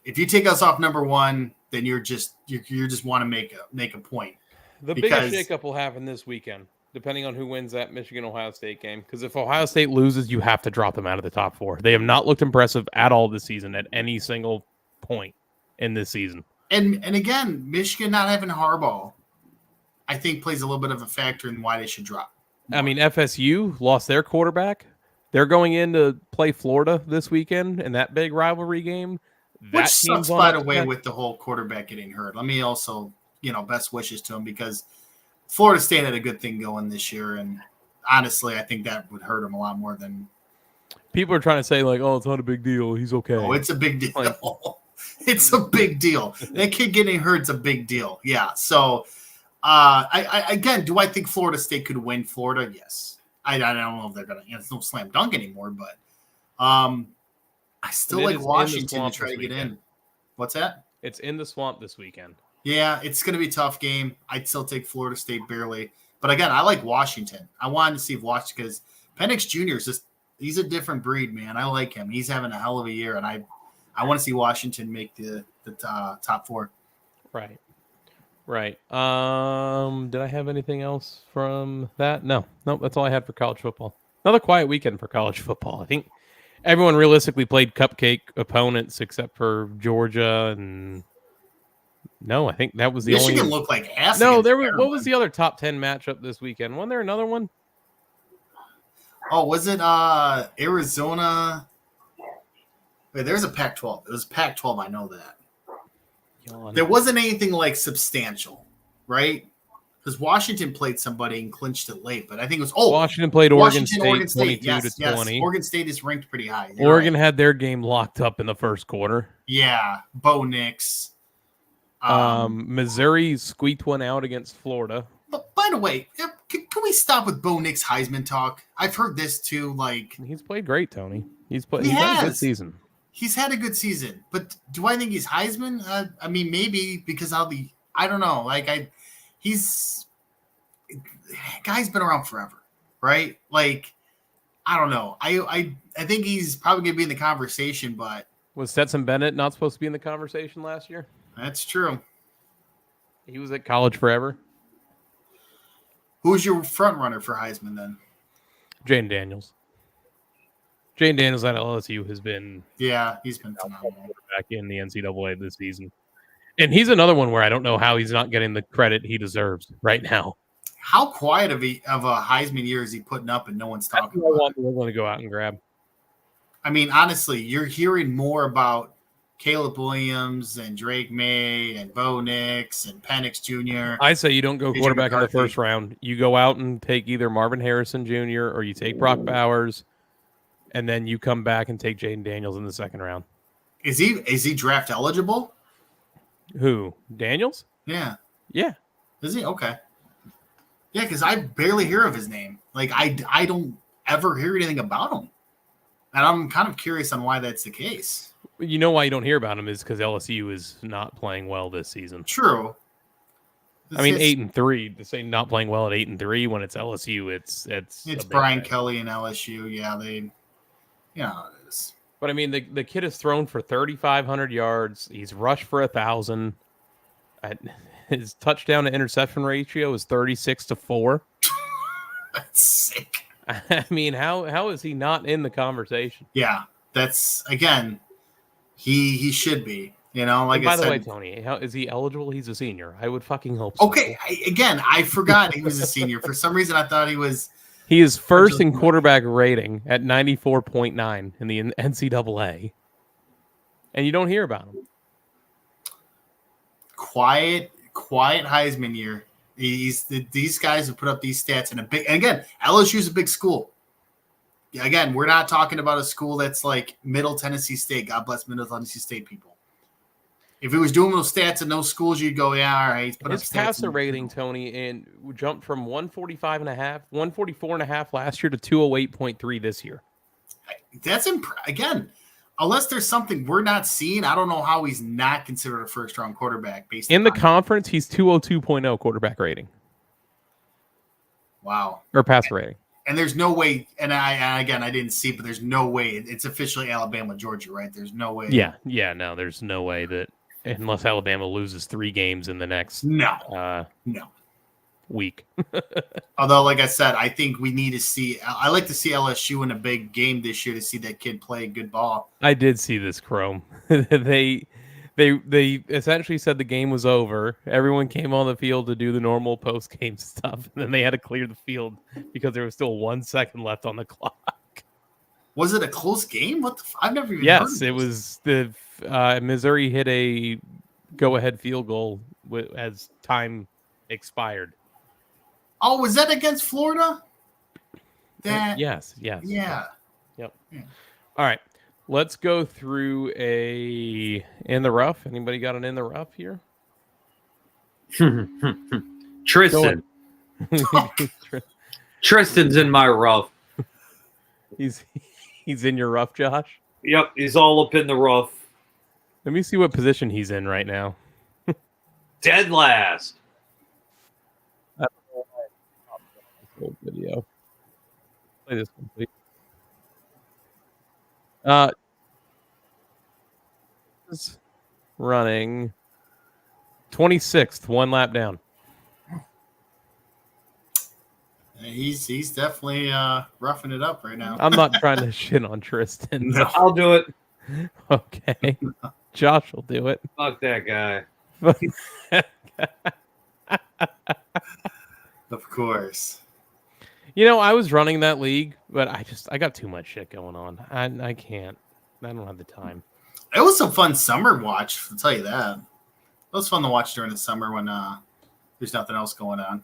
Speaker 2: if you take us off number 1, then you're just want to make a point.
Speaker 1: The
Speaker 2: Because-
Speaker 1: biggest shakeup will happen this weekend, depending on who wins that Michigan-Ohio State game. Because if Ohio State loses, you have to drop them out of the top 4. They have not looked impressive at all this season at any single point in this season.
Speaker 2: And again, Michigan not having Harbaugh, I think plays a little bit of a factor in why they should drop.
Speaker 1: I mean, FSU lost their quarterback. They're going in to play Florida this weekend in that big rivalry game.
Speaker 2: Which sucks, by the way, with the whole quarterback getting hurt. Let me also, best wishes to him because Florida State had a good thing going this year. And honestly, I think that would hurt him a lot more than.
Speaker 1: People are trying to say, like, oh, it's not a big deal. He's okay.
Speaker 2: Oh, it's a big deal.
Speaker 1: Like-
Speaker 2: It's a big deal. That kid getting hurt's a big deal. Yeah. So, I again, do I think Florida State could win Florida? Yes. I don't know if they're gonna. It's no slam dunk anymore, but I still
Speaker 1: And it
Speaker 2: like
Speaker 1: is in the
Speaker 2: Washington to
Speaker 1: swamp
Speaker 2: try to
Speaker 1: this
Speaker 2: get in.
Speaker 1: weekend.
Speaker 2: What's that?
Speaker 1: It's in the swamp this weekend.
Speaker 2: Yeah, it's going to be a tough game. I'd still take Florida State barely, but again, I like Washington. I wanted to see if Washington because Penix Jr. He's a different breed, man. I like him. He's having a hell of a year, and I want to see Washington make the top 4.
Speaker 1: Right. Did I have anything else from that? No, that's all I had for college football. Another quiet weekend for college football. I think everyone realistically played cupcake opponents except for Georgia, and no, I think that was the
Speaker 2: Michigan
Speaker 1: only.
Speaker 2: looked like ass.
Speaker 1: No,
Speaker 2: against
Speaker 1: there was.
Speaker 2: Maryland.
Speaker 1: What was the other top 10 matchup this weekend? Wasn't there another one?
Speaker 2: Oh, was it Arizona? Wait, there's a Pac-12. It was Pac-12. I know that. There wasn't anything like substantial, right? Because Washington played somebody and clinched it late, but I think it was
Speaker 1: Washington played Oregon State 22
Speaker 2: yes,
Speaker 1: to 20.
Speaker 2: Oregon State is ranked pretty high. You're
Speaker 1: Oregon
Speaker 2: right.
Speaker 1: had their game locked up in the first quarter.
Speaker 2: Yeah, Bo Nix.
Speaker 1: Missouri squeaked one out against Florida.
Speaker 2: But by the way, can we stop with Bo Nix Heisman talk? I've heard this too. Like
Speaker 1: He's played great, Tony. He's had a good season.
Speaker 2: He's had a good season, but do I think he's Heisman? I mean, maybe because I don't know. Like guy's been around forever, right? Like, I don't know. I think he's probably gonna be in the conversation, but
Speaker 1: was Stetson Bennett not supposed to be in the conversation last year?
Speaker 2: That's true.
Speaker 1: He was at college forever.
Speaker 2: Who's your front runner for Heisman then?
Speaker 1: Jane Daniels. Jane Daniels at LSU has been
Speaker 2: he's been phenomenal
Speaker 1: back in the NCAA this season. And he's another one where I don't know how he's not getting the credit he deserves right now.
Speaker 2: How quiet of a Heisman year is he putting up and no one's talking about it?
Speaker 1: We're going to go out and grab.
Speaker 2: I mean, honestly, you're hearing more about Caleb Williams and Drake May and Bo Nix and Penix Jr.
Speaker 1: I say you don't go
Speaker 2: AJ
Speaker 1: quarterback in the
Speaker 2: McCarthy.
Speaker 1: first round. You go out and take either Marvin Harrison Jr. or you take Brock Bowers, and then you come back and take Jaden Daniels in the second round.
Speaker 2: Is he draft eligible?
Speaker 1: Who? Daniels?
Speaker 2: Yeah.
Speaker 1: Yeah.
Speaker 2: Is he? Okay. Yeah, because I barely hear of his name. Like, I don't ever hear anything about him. And I'm kind of curious on why that's the case.
Speaker 1: You know why you don't hear about him is because LSU is not playing well this season.
Speaker 2: True.
Speaker 1: I mean, 8-3. To say not playing well at 8-3 when it's LSU, it's
Speaker 2: Brian Kelly and LSU. Yeah, it is.
Speaker 1: But I mean, the kid has thrown for 3,500 yards. He's rushed for 1,000. His touchdown to interception ratio is 36-4.
Speaker 2: That's sick.
Speaker 1: I mean, how is he not in the conversation?
Speaker 2: Yeah, that's again. He should be. You know, like
Speaker 1: by the way, Tony, how is he eligible? He's a senior. I would fucking hope so.
Speaker 2: Okay, I forgot he was a senior. For some reason, I thought he was.
Speaker 1: He is first in quarterback rating at 94.9 in the NCAA, and you don't hear about him.
Speaker 2: Quiet Heisman year. These guys have put up these stats in a big. And again, LSU is a big school. Again, we're not talking about a school that's like Middle Tennessee State. God bless Middle Tennessee State people. If he was doing those stats in those schools, you'd go, yeah, all right.
Speaker 1: His passer rating, Tony, and jumped from 144.5 last year to 208.3 this year.
Speaker 2: That's again, unless there's something we're not seeing, I don't know how he's not considered a first-round quarterback. Based
Speaker 1: in the conference, he's 202.0 quarterback rating.
Speaker 2: Wow.
Speaker 1: Or passer rating.
Speaker 2: And there's no way, and I didn't see, but there's no way it's officially Alabama, Georgia, right? There's no way.
Speaker 1: Yeah, no, there's no way that unless Alabama loses 3 games in the next week.
Speaker 2: Although, like I said, I think we need to see. I like to see LSU in a big game this year to see that kid play good ball.
Speaker 1: I did see this, Chrome. They essentially said the game was over. Everyone came on the field to do the normal post-game stuff, and then they had to clear the field because there was still 1 second left on the clock.
Speaker 2: Was it a close game? What I've never even.
Speaker 1: Yes, it was. The Missouri hit a go-ahead field goal as time expired.
Speaker 2: Oh, was that against Florida?
Speaker 1: Yes.
Speaker 2: Yeah.
Speaker 1: Yep.
Speaker 2: Yeah.
Speaker 1: All right. Let's go through a in the rough. Anybody got an in the rough here?
Speaker 5: Tristan. Tristan's in my rough.
Speaker 1: He's in your rough, Josh?
Speaker 5: Yep, he's all up in the rough.
Speaker 1: Let me see what position he's in right now.
Speaker 5: Dead last.
Speaker 1: Video. Play this one, please. Running 26th, one lap down.
Speaker 2: He's definitely roughing it up right now.
Speaker 1: I'm not trying to shit on Tristan.
Speaker 2: No.
Speaker 5: I'll do it.
Speaker 1: Okay. Josh will do it.
Speaker 5: Fuck that guy.
Speaker 2: Of course.
Speaker 1: You know, I was running that league, but I got too much shit going on. I can't. I don't have the time.
Speaker 2: It was a fun summer watch, I'll tell you that. It was fun to watch during the summer when there's nothing else going on.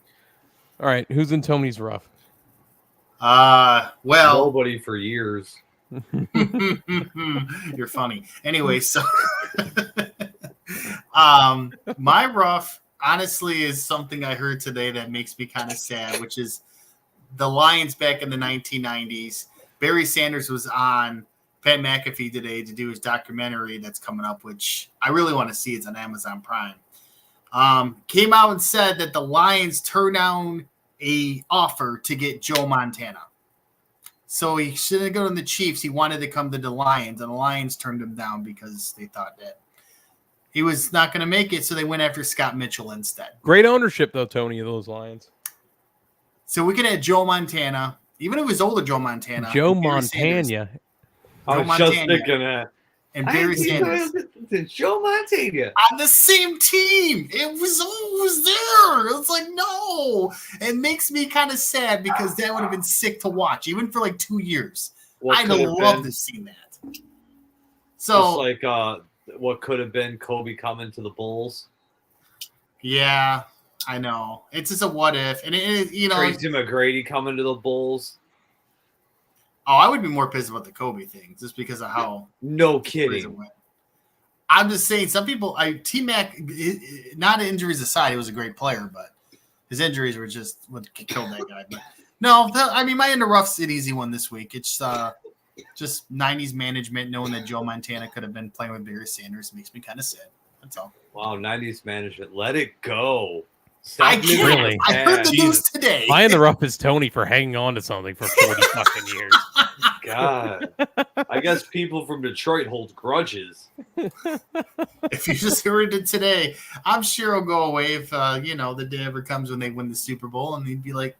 Speaker 1: All right, who's in Tony's rough?
Speaker 2: Well,
Speaker 5: Nobody for years.
Speaker 2: you're funny. Anyway, so my rough honestly is something I heard today that makes me kind of sad, which is the Lions back in the 1990s. Barry Sanders was on Pat McAfee today to do his documentary that's coming up, which I really want to see. It's on Amazon Prime. Came out and said that the Lions turned down a offer to get Joe Montana. So he shouldn't go to the Chiefs. He wanted to come to the Lions, and the Lions turned him down because they thought that he was not going to make it, so they went after Scott Mitchell instead.
Speaker 1: Great ownership, though, Tony, of those Lions.
Speaker 2: So we could have Joe Montana, even if it was older Joe Montana.
Speaker 1: Joe
Speaker 2: Barry Sanders,
Speaker 1: Montana.
Speaker 5: I was just thinking that.
Speaker 2: and Barry Sanders
Speaker 5: Joe Montana
Speaker 2: on the same team. It was there. It's like, no. It makes me kind of sad because that would have been sick to watch, even for like 2 years. I'd have loved to see that. So,
Speaker 5: just like what could have been Kobe coming to the Bulls.
Speaker 2: yeah, I know. It's just a what if. And,
Speaker 5: Tracy McGrady coming to the Bulls.
Speaker 2: Oh, I would be more pissed about the Kobe thing just because of how
Speaker 5: No
Speaker 2: crazy it
Speaker 5: kidding.
Speaker 2: went. I'm just saying, some people, T-Mac, not injuries aside, he was a great player, but his injuries were just what killed that guy. But no, my end of rough's an easy one this week. It's just 90s management, knowing that Joe Montana could have been playing with Barry Sanders makes me kind of sad. That's all.
Speaker 5: Wow, 90s management. Let it go.
Speaker 2: I can't.
Speaker 1: Really?
Speaker 2: I heard the news
Speaker 1: Jesus.
Speaker 2: today.
Speaker 1: My in the rough is Tony for hanging on to something for 40 fucking years.
Speaker 5: God. I guess people from Detroit hold grudges.
Speaker 2: If you just heard it today, I'm sure it'll go away if the day ever comes when they win the Super Bowl, and he'd be like,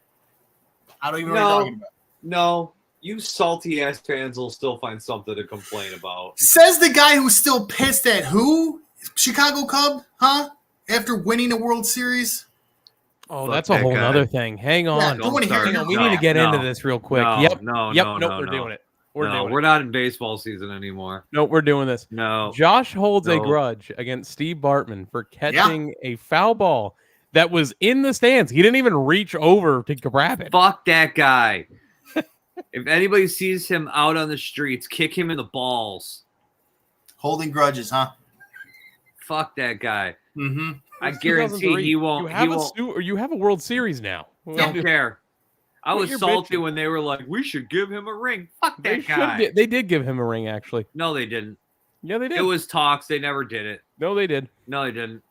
Speaker 2: I don't even know what you're talking about.
Speaker 5: No, you salty ass fans will still find something to complain about.
Speaker 2: Says the guy who's still pissed at who? Chicago Cub, huh? After winning a World Series?
Speaker 1: Oh,
Speaker 5: Fuck
Speaker 1: that's a
Speaker 5: that
Speaker 1: whole
Speaker 5: guy.
Speaker 1: other thing. Hang on.
Speaker 2: Yeah, don't wanna hear
Speaker 1: Hang
Speaker 2: your
Speaker 1: on. We
Speaker 2: No,
Speaker 1: need to get into
Speaker 5: no.
Speaker 1: this real quick.
Speaker 5: No,
Speaker 1: Yep.
Speaker 5: no,
Speaker 1: Yep.
Speaker 5: no,
Speaker 1: Nope,
Speaker 5: no,
Speaker 1: we're
Speaker 5: no.
Speaker 1: doing it. We're
Speaker 5: We're not in baseball season anymore.
Speaker 1: Nope, we're doing this.
Speaker 5: No.
Speaker 1: Josh holds a
Speaker 5: No.
Speaker 1: grudge against Steve Bartman for catching a foul ball that was in the stands. He didn't even reach over to grab it.
Speaker 5: Fuck that guy. If anybody sees him out on the streets, kick him in the balls.
Speaker 2: Holding grudges, huh?
Speaker 5: Fuck that guy.
Speaker 2: Mm-hmm.
Speaker 5: I
Speaker 1: It's
Speaker 5: guarantee
Speaker 1: 2003.
Speaker 5: he won't.
Speaker 1: You have a World Series now.
Speaker 5: Don't care. I
Speaker 1: What
Speaker 5: was
Speaker 1: you're
Speaker 5: salty
Speaker 1: bitching.
Speaker 5: when they were like, "We should give him a ring." Fuck
Speaker 1: They
Speaker 5: that guy.
Speaker 1: They did give him a ring, actually.
Speaker 5: No, they didn't.
Speaker 1: Yeah, they did.
Speaker 5: It was talks. They never did it.
Speaker 1: No, they did.
Speaker 5: No, they didn't.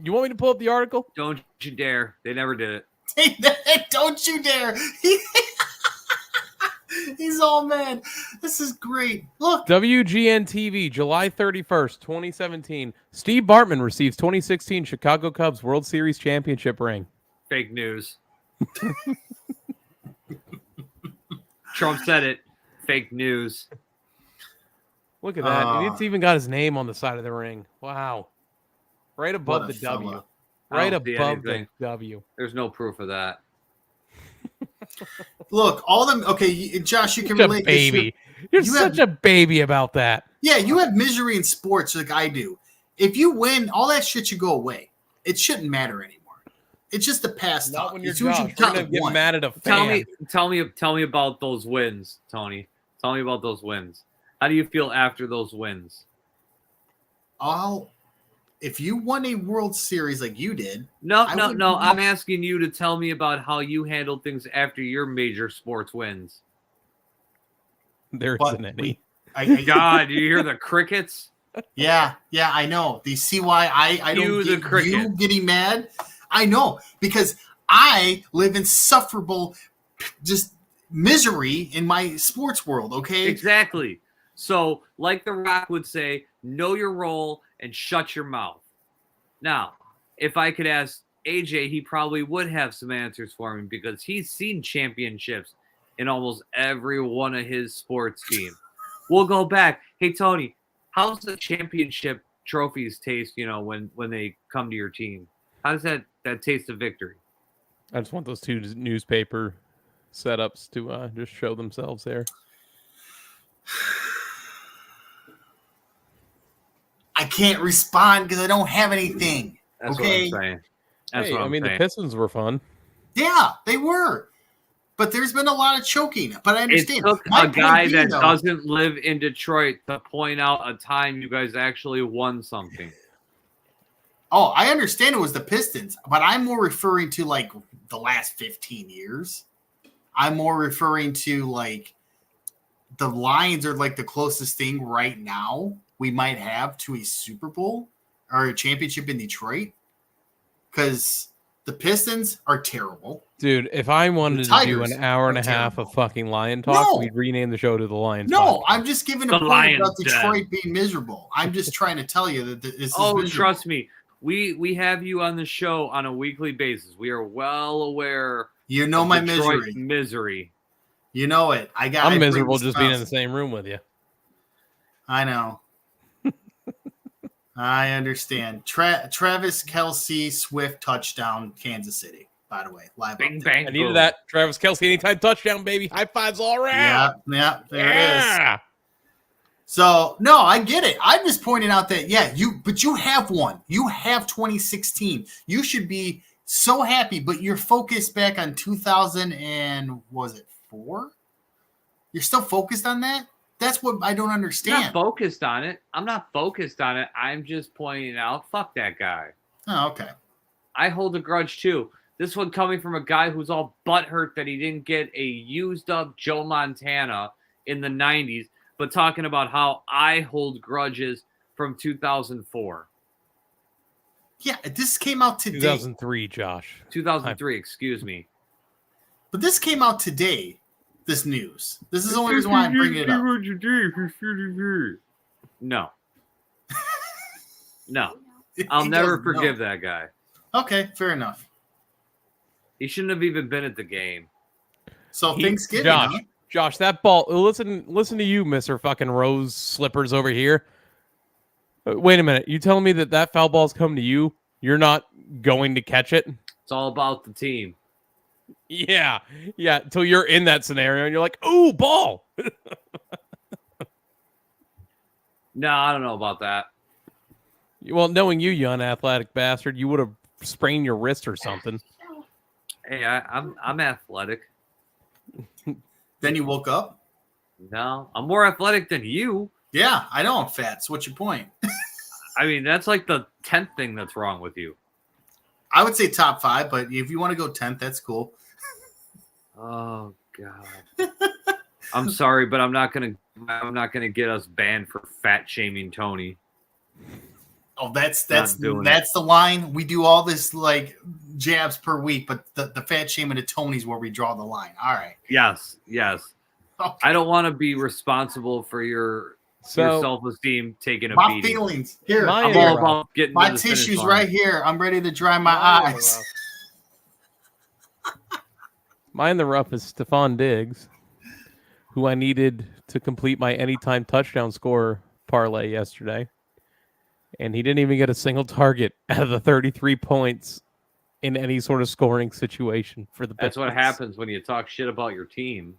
Speaker 1: You want me to pull up the article?
Speaker 5: Don't you dare. They never did it.
Speaker 2: Don't you dare. He's all mad. This is great. Look.
Speaker 1: WGN TV, July 31st, 2017. Steve Bartman receives 2016 Chicago Cubs World Series championship ring.
Speaker 5: Fake news. Trump said it. Fake news.
Speaker 1: Look at that. It's even got his name on the side of the ring. Wow. Right above
Speaker 2: What a
Speaker 1: the W.
Speaker 2: fella.
Speaker 1: Right
Speaker 5: I don't see
Speaker 1: above the
Speaker 5: anything.
Speaker 1: W.
Speaker 5: There's no proof of that.
Speaker 2: Look, all them. Okay, Josh, you can
Speaker 1: Such a
Speaker 2: relate.
Speaker 1: baby. You're
Speaker 2: you
Speaker 1: such a baby about that.
Speaker 2: Yeah, you have misery in sports like I do. If you win, all that shit should go away. It shouldn't matter anymore. It's just the past.
Speaker 1: Not
Speaker 2: talk.
Speaker 1: when you're
Speaker 2: As soon as
Speaker 1: Josh.
Speaker 2: you
Speaker 1: You're
Speaker 2: get
Speaker 1: gonna get
Speaker 2: one.
Speaker 1: mad at a fan.
Speaker 5: Tell me about those wins, Tony. Tell me about those wins. How do you feel after those wins?
Speaker 2: If you won a World Series like you did,
Speaker 5: No.
Speaker 2: I wouldn't-
Speaker 5: I'm asking you to tell me about how you handled things after your major sports wins.
Speaker 1: There
Speaker 2: But
Speaker 1: isn't any.
Speaker 5: God, do you hear the crickets?
Speaker 2: Yeah, I know. Do you see why I
Speaker 5: Cue
Speaker 2: don't
Speaker 5: the
Speaker 2: get
Speaker 5: cricket.
Speaker 2: you getting mad? I know, because I live in insufferable just misery in my sports world, okay?
Speaker 5: Exactly. So, like The Rock would say, know your role and shut your mouth. Now, if I could ask AJ, he probably would have some answers for me because he's seen championships in almost every one of his sports teams. We'll go back. Hey, Tony, how's the championship trophies taste, when they come to your team? How does that taste of victory?
Speaker 1: I just want those two newspaper setups to just show themselves there.
Speaker 2: I can't respond because I don't have anything.
Speaker 5: That's
Speaker 2: okay?
Speaker 5: what I'm saying.
Speaker 1: The Pistons were fun.
Speaker 2: Yeah, they were. But there's been a lot of choking. But I understand.
Speaker 5: It took a guy that doesn't live in Detroit to point out a time you guys actually won something.
Speaker 2: Oh, I understand it was the Pistons, but I'm more referring to like the last 15 years. I'm more referring to like the Lions are like the closest thing right now we might have to a Super Bowl or a championship in Detroit. Because the Pistons are terrible.
Speaker 1: Dude, if I wanted to do an hour and a half of fucking Lion talk, we'd rename the show to the Lions.
Speaker 2: No, I'm just giving a point about Detroit being miserable. I'm just trying to tell you that this is miserable.
Speaker 5: Trust me. We have you on the show on a weekly basis. We are well aware.
Speaker 2: You know my
Speaker 5: misery.
Speaker 2: You know it.
Speaker 1: I'm miserable just being in the same room with you.
Speaker 2: I know. I understand. Travis Kelce Swift touchdown, Kansas City. By the way, live.
Speaker 5: Bing bang.
Speaker 1: I needed that. Travis Kelce anytime touchdown, baby. High fives all around.
Speaker 2: Yeah, there it is. So no, I get it. I'm just pointing out that but you have one. You have 2016. You should be so happy, but you're focused back on 2000 and was it 4? You're still focused on that? That's what I don't understand.
Speaker 5: I'm not focused on it. I'm just pointing out, fuck that guy.
Speaker 2: Oh, okay.
Speaker 5: I hold a grudge too. This one coming from a guy who's all butthurt that he didn't get a used up Joe Montana in the 90s, but talking about how I hold grudges from 2004.
Speaker 2: Yeah, this came out today.
Speaker 1: 2003, Josh.
Speaker 5: 2003, excuse me.
Speaker 2: But this came out today. This news. This is the only reason why I'm bringing it up.
Speaker 5: No. No. I'll never forgive that guy.
Speaker 2: Okay, fair enough.
Speaker 5: He shouldn't have even been at the game.
Speaker 2: So Thanksgiving,
Speaker 1: Josh, that ball. Listen to you, Mr. Fucking Rose Slippers over here. Wait a minute. You telling me that foul ball's come to you? You're not going to catch it?
Speaker 5: It's all about the team.
Speaker 1: Yeah. Until you're in that scenario and you're like, "Ooh, ball."
Speaker 5: No, I don't know about that.
Speaker 1: Well, knowing you unathletic bastard, you would have sprained your wrist or something.
Speaker 5: Hey, I'm athletic.
Speaker 2: Then you woke up?
Speaker 5: No, I'm more athletic than you.
Speaker 2: Yeah, I know I'm fat. So what's your point?
Speaker 5: I mean, that's like the 10th thing that's wrong with you.
Speaker 2: I would say top 5, but if you want to go 10th, that's cool.
Speaker 5: Oh God. I'm sorry, but I'm not gonna get us banned for fat shaming Tony.
Speaker 2: Oh, that's the line. We do all this like jabs per week, but the fat shaming of Tony's where we draw the line. All right.
Speaker 5: Yes.
Speaker 2: Okay.
Speaker 5: I don't want to be responsible for your self-esteem taking a beating.
Speaker 2: My feelings here.
Speaker 5: I'm all about getting
Speaker 2: my tissues right here. I'm ready to dry my eyes.
Speaker 1: Mine the rough is Stephon Diggs, who I needed to complete my anytime touchdown score parlay yesterday. And he didn't even get a single target out of the 33 points in any sort of scoring situation for the Pistons.
Speaker 5: That's what happens when you talk shit about your team.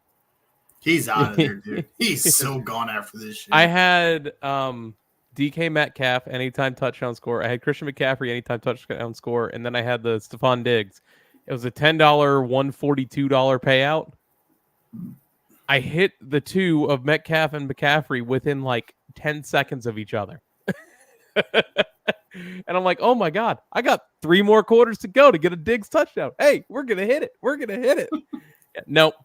Speaker 2: He's out of there, dude. He's so gone after this shit.
Speaker 1: I had DK Metcalf anytime touchdown score. I had Christian McCaffrey anytime touchdown score. And then I had the Stephon Diggs. It was a $10, $142 payout. I hit the two of Metcalf and McCaffrey within like 10 seconds of each other. And I'm like, oh my God, I got 3 more quarters to go to get a Diggs touchdown. Hey, we're going to hit it. Nope.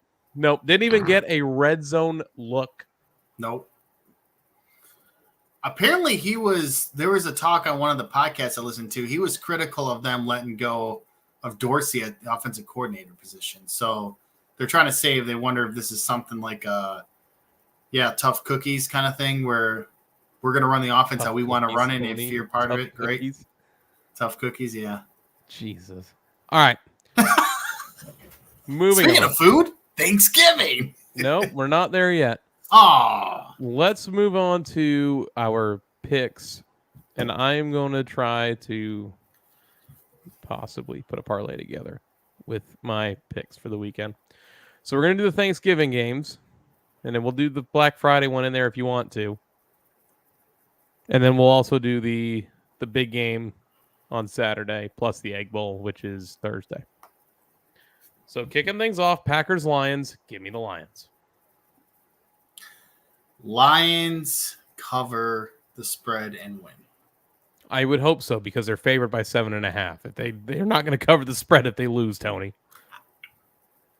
Speaker 1: Didn't even get a red zone look.
Speaker 2: Nope. Apparently there was a talk on one of the podcasts I listened to. He was critical of them letting go of Dorsey at the offensive coordinator position. So they're trying to say, they wonder if this is something like Yeah, tough cookies kind of thing where we're going to run the offense how we want to run it. And if you're part of it, great.
Speaker 1: Cookies.
Speaker 2: Tough cookies, yeah.
Speaker 1: Jesus. All right. Moving
Speaker 2: Speaking
Speaker 1: on.
Speaker 2: of food, Thanksgiving.
Speaker 1: Nope, we're not there yet.
Speaker 2: Oh,
Speaker 1: Let's move on to our picks. And I'm going to try to possibly put a parlay together with my picks for the weekend. So we're going to do the Thanksgiving games. And then we'll do the Black Friday one in there if you want to. And then we'll also do the big game on Saturday, plus the Egg Bowl, which is Thursday. So kicking things off, Packers-Lions. Give me the Lions.
Speaker 2: Lions cover the spread and win.
Speaker 1: I would hope so because they're favored by 7.5. If they're not going to cover the spread if they lose, Tony.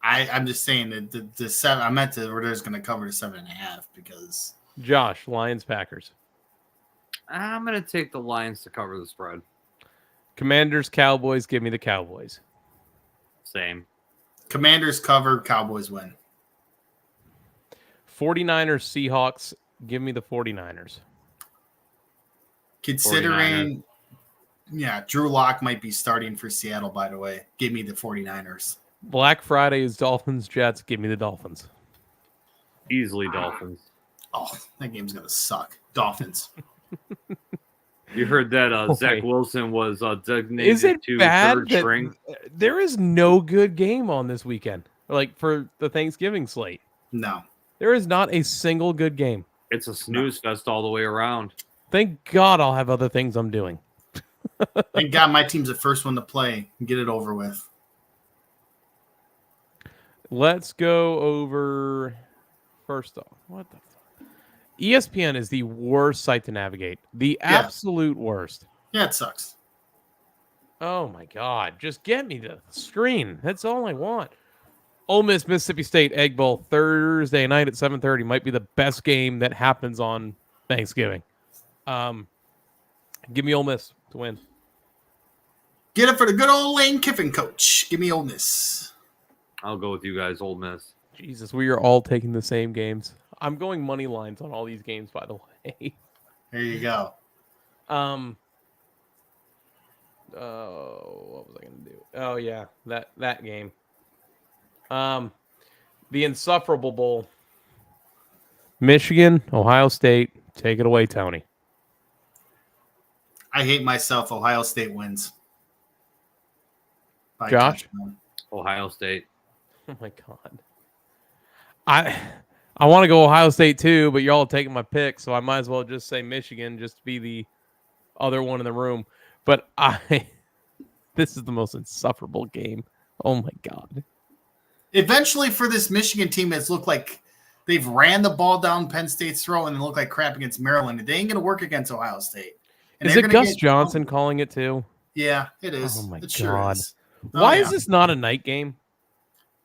Speaker 2: I'm just saying that the 7. I meant that we're just going to cover the 7.5 because
Speaker 1: Josh, Lions-Packers.
Speaker 5: I'm going to take the Lions to cover the spread.
Speaker 1: Commanders-Cowboys. Give me the Cowboys.
Speaker 5: Same.
Speaker 2: Commanders cover, Cowboys win.
Speaker 1: 49ers-Seahawks. Give me the 49ers.
Speaker 2: Considering, yeah, Drew Lock might be starting for Seattle, by the way. Give me the 49ers.
Speaker 1: Black Friday is Dolphins-Jets. Give me the Dolphins.
Speaker 5: Easily Dolphins.
Speaker 2: Oh, that game's going to suck. Dolphins.
Speaker 5: You heard that Zach Wilson was designated
Speaker 1: Is it
Speaker 5: to
Speaker 1: bad
Speaker 5: third
Speaker 1: that
Speaker 5: string?
Speaker 1: there is no good game on this weekend? Like for the Thanksgiving slate.
Speaker 2: No.
Speaker 1: There is not a single good game.
Speaker 5: It's a snooze fest all the way around.
Speaker 1: Thank God I'll have other things I'm doing.
Speaker 2: Thank God my team's the first one to play and get it over with.
Speaker 1: Let's go over first off. What the fuck? ESPN is the worst site to navigate. The absolute worst.
Speaker 2: Yeah, it sucks.
Speaker 1: Oh my God. Just get me the screen. That's all I want. Ole Miss, Mississippi State Egg Bowl Thursday night at 7:30 might be the best game that happens on Thanksgiving. Give me Ole Miss to win.
Speaker 2: Get it for the good old Lane Kiffin coach. Give me Ole Miss.
Speaker 5: I'll go with you guys, Ole Miss.
Speaker 1: Jesus, we are all taking the same games. I'm going money lines on all these games, by the way.
Speaker 2: There you go.
Speaker 1: What was I going to do? Oh yeah, that game. The Insufferable Bowl. Michigan, Ohio State. Take it away, Tony.
Speaker 2: I hate myself. Ohio State wins. By
Speaker 1: Josh?
Speaker 2: touchdown.
Speaker 5: Ohio State.
Speaker 1: Oh my God. I want to go Ohio State too, but y'all are taking my pick, so I might as well just say Michigan just to be the other one in the room. But this is the most insufferable game. Oh my God.
Speaker 2: Eventually, for this Michigan team, it's looked like they've ran the ball down Penn State's throat and look like crap against Maryland. They ain't going to work against Ohio State. And
Speaker 1: Is it Gus Johnson calling it too?
Speaker 2: Yeah, it is.
Speaker 1: Oh my
Speaker 2: it
Speaker 1: God.
Speaker 2: sure is.
Speaker 1: Why is this not a night game?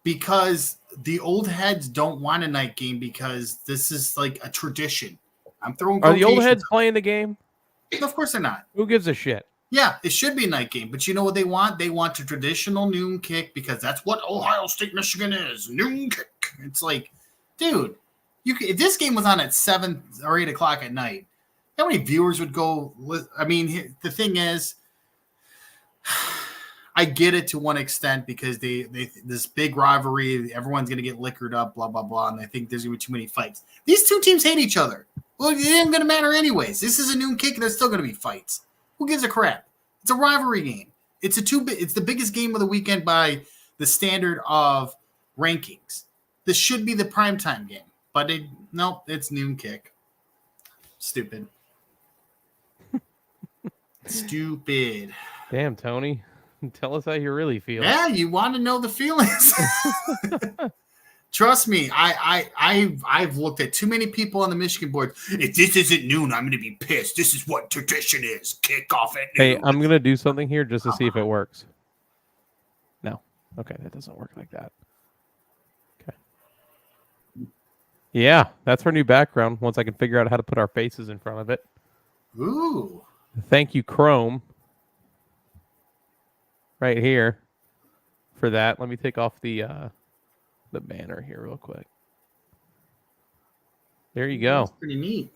Speaker 2: Because the old heads don't want a night game because this is like a tradition. I'm throwing.
Speaker 1: Are the old heads playing the game?
Speaker 2: Of course they're not.
Speaker 1: Who gives a shit?
Speaker 2: Yeah, it should be a night game, but you know what they want? They want a traditional noon kick because that's what Ohio State, Michigan is. Noon kick. It's like, dude, if this game was on at 7 or 8 o'clock at night, how many viewers would go? I mean, the thing is, I get it to one extent because they this big rivalry, everyone's going to get liquored up, blah, blah, blah, and I think there's going to be too many fights. These two teams hate each other. Well, it ain't going to matter anyways. This is a noon kick, and there's still going to be fights. Who gives a crap? It's a rivalry game. It's the biggest game of the weekend by the standard of rankings. This should be the primetime game, but nope, it's noon kick. Stupid. Stupid.
Speaker 1: Damn, Tony. Tell us how you really feel.
Speaker 2: Yeah, you want to know the feelings. Trust me, I've looked at too many people on the Michigan board. If this isn't noon, I'm going to be pissed. This is what tradition is. Kick off at noon.
Speaker 1: Hey, I'm going to do something here just to see if it works. No. Okay, that doesn't work like that. Okay. Yeah, that's our new background once I can figure out how to put our faces in front of it.
Speaker 2: Ooh.
Speaker 1: Thank you, Chrome. Right here for that. Let me take off the banner here real quick. There you go.
Speaker 2: That's pretty neat.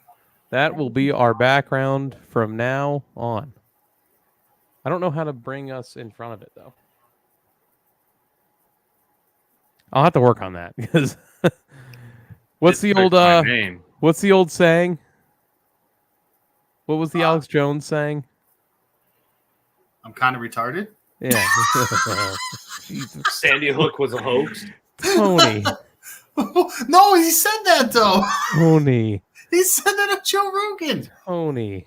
Speaker 1: That will be our background from now on. I don't know how to bring us in front of it, though. I'll have to work on that because what's the old
Speaker 5: name?
Speaker 1: what's the old saying? What was the Alex Jones saying?
Speaker 2: I'm kind of retarded.
Speaker 1: Yeah. Jesus.
Speaker 5: Sandy Hook was a hoax.
Speaker 1: Tony.
Speaker 2: No, he said that though.
Speaker 1: Tony.
Speaker 2: He said that on Joe Rogan.
Speaker 1: Tony.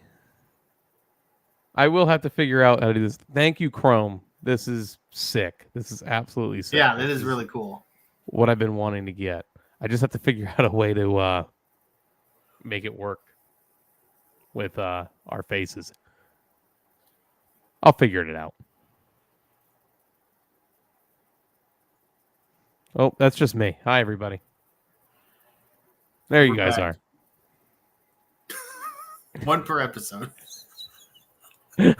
Speaker 1: I will have to figure out how to do this. Thank you, Chrome. This is sick. This is absolutely sick.
Speaker 2: Yeah, that is really cool.
Speaker 1: What I've been wanting to get. I just have to figure out a way to make it work with our faces. I'll figure it out. Oh, that's just me. Hi, everybody. There you guys
Speaker 2: back.
Speaker 1: are.
Speaker 2: One per episode. This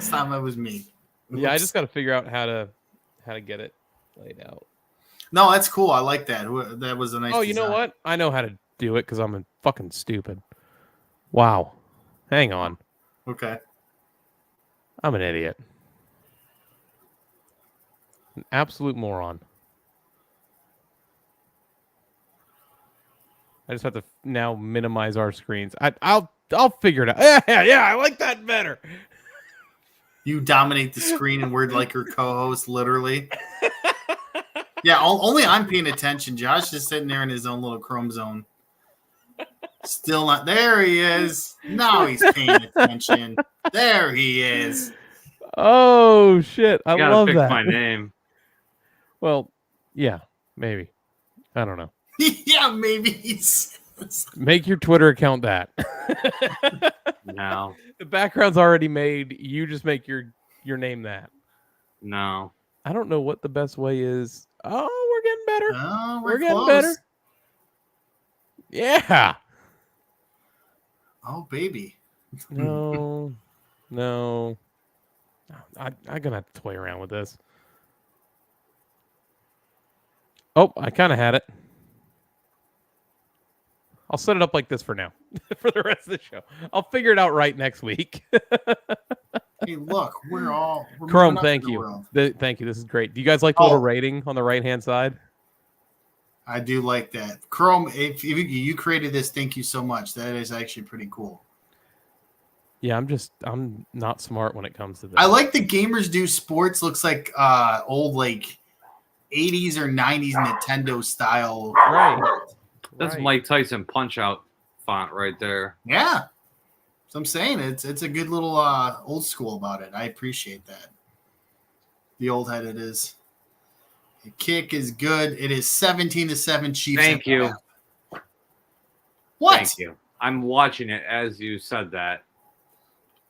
Speaker 2: time it was me.
Speaker 1: Yeah, I
Speaker 2: Oops.
Speaker 1: just got to figure out how to get it laid out.
Speaker 2: No, that's cool. I like that. That was a nice.
Speaker 1: Oh, you know
Speaker 2: design.
Speaker 1: what? I know how to do it because I'm fucking stupid. Wow. Hang on.
Speaker 2: Okay.
Speaker 1: I'm an idiot. An absolute moron. I just have to now minimize our screens. I'll figure it out. Yeah, I like that better.
Speaker 2: You dominate the screen and we're like your co-host, literally. Yeah, only I'm paying attention. Josh is sitting there in his own little Chrome zone. Still not there. He is. Now he's paying attention. There he is.
Speaker 1: Oh shit! I
Speaker 5: Gotta
Speaker 1: love
Speaker 5: pick
Speaker 1: that.
Speaker 5: my name.
Speaker 1: Well, yeah, maybe. I don't know.
Speaker 2: Yeah, maybe he's.
Speaker 1: Make your Twitter account that.
Speaker 5: No.
Speaker 1: The background's already made. You just make your name that.
Speaker 5: No.
Speaker 1: I don't know what the best way is. Oh, we're getting better.
Speaker 2: Oh,
Speaker 1: We're getting
Speaker 2: close.
Speaker 1: better. Yeah.
Speaker 2: Oh, baby.
Speaker 1: No. I'm gonna have to toy around with this. Oh, I kind of had it. I'll set it up like this for now, for the rest of the show. I'll figure it out right next week.
Speaker 2: Hey, look, we're
Speaker 1: Chrome,
Speaker 2: moving up
Speaker 1: thank
Speaker 2: in the
Speaker 1: you.
Speaker 2: world.
Speaker 1: Thank you. This is great. Do you guys like the little
Speaker 2: Oh.
Speaker 1: rating on the right-hand side?
Speaker 2: I do like that. Chrome, if you created this, thank you so much. That is actually pretty cool.
Speaker 1: Yeah, I'm not smart when it comes to this.
Speaker 2: I like the Gamers Do Sports. Looks like old like 80s or 90s Nintendo style.
Speaker 1: Right.
Speaker 5: That's
Speaker 1: Right.
Speaker 5: Mike Tyson punch out font right there.
Speaker 2: Yeah. So I'm saying it's a good little old school about it. I appreciate that. The old head it is. The kick is good. It is 17-7 Chiefs.
Speaker 5: Thank you.
Speaker 2: Half. What?
Speaker 5: Thank you. I'm watching it as you said that.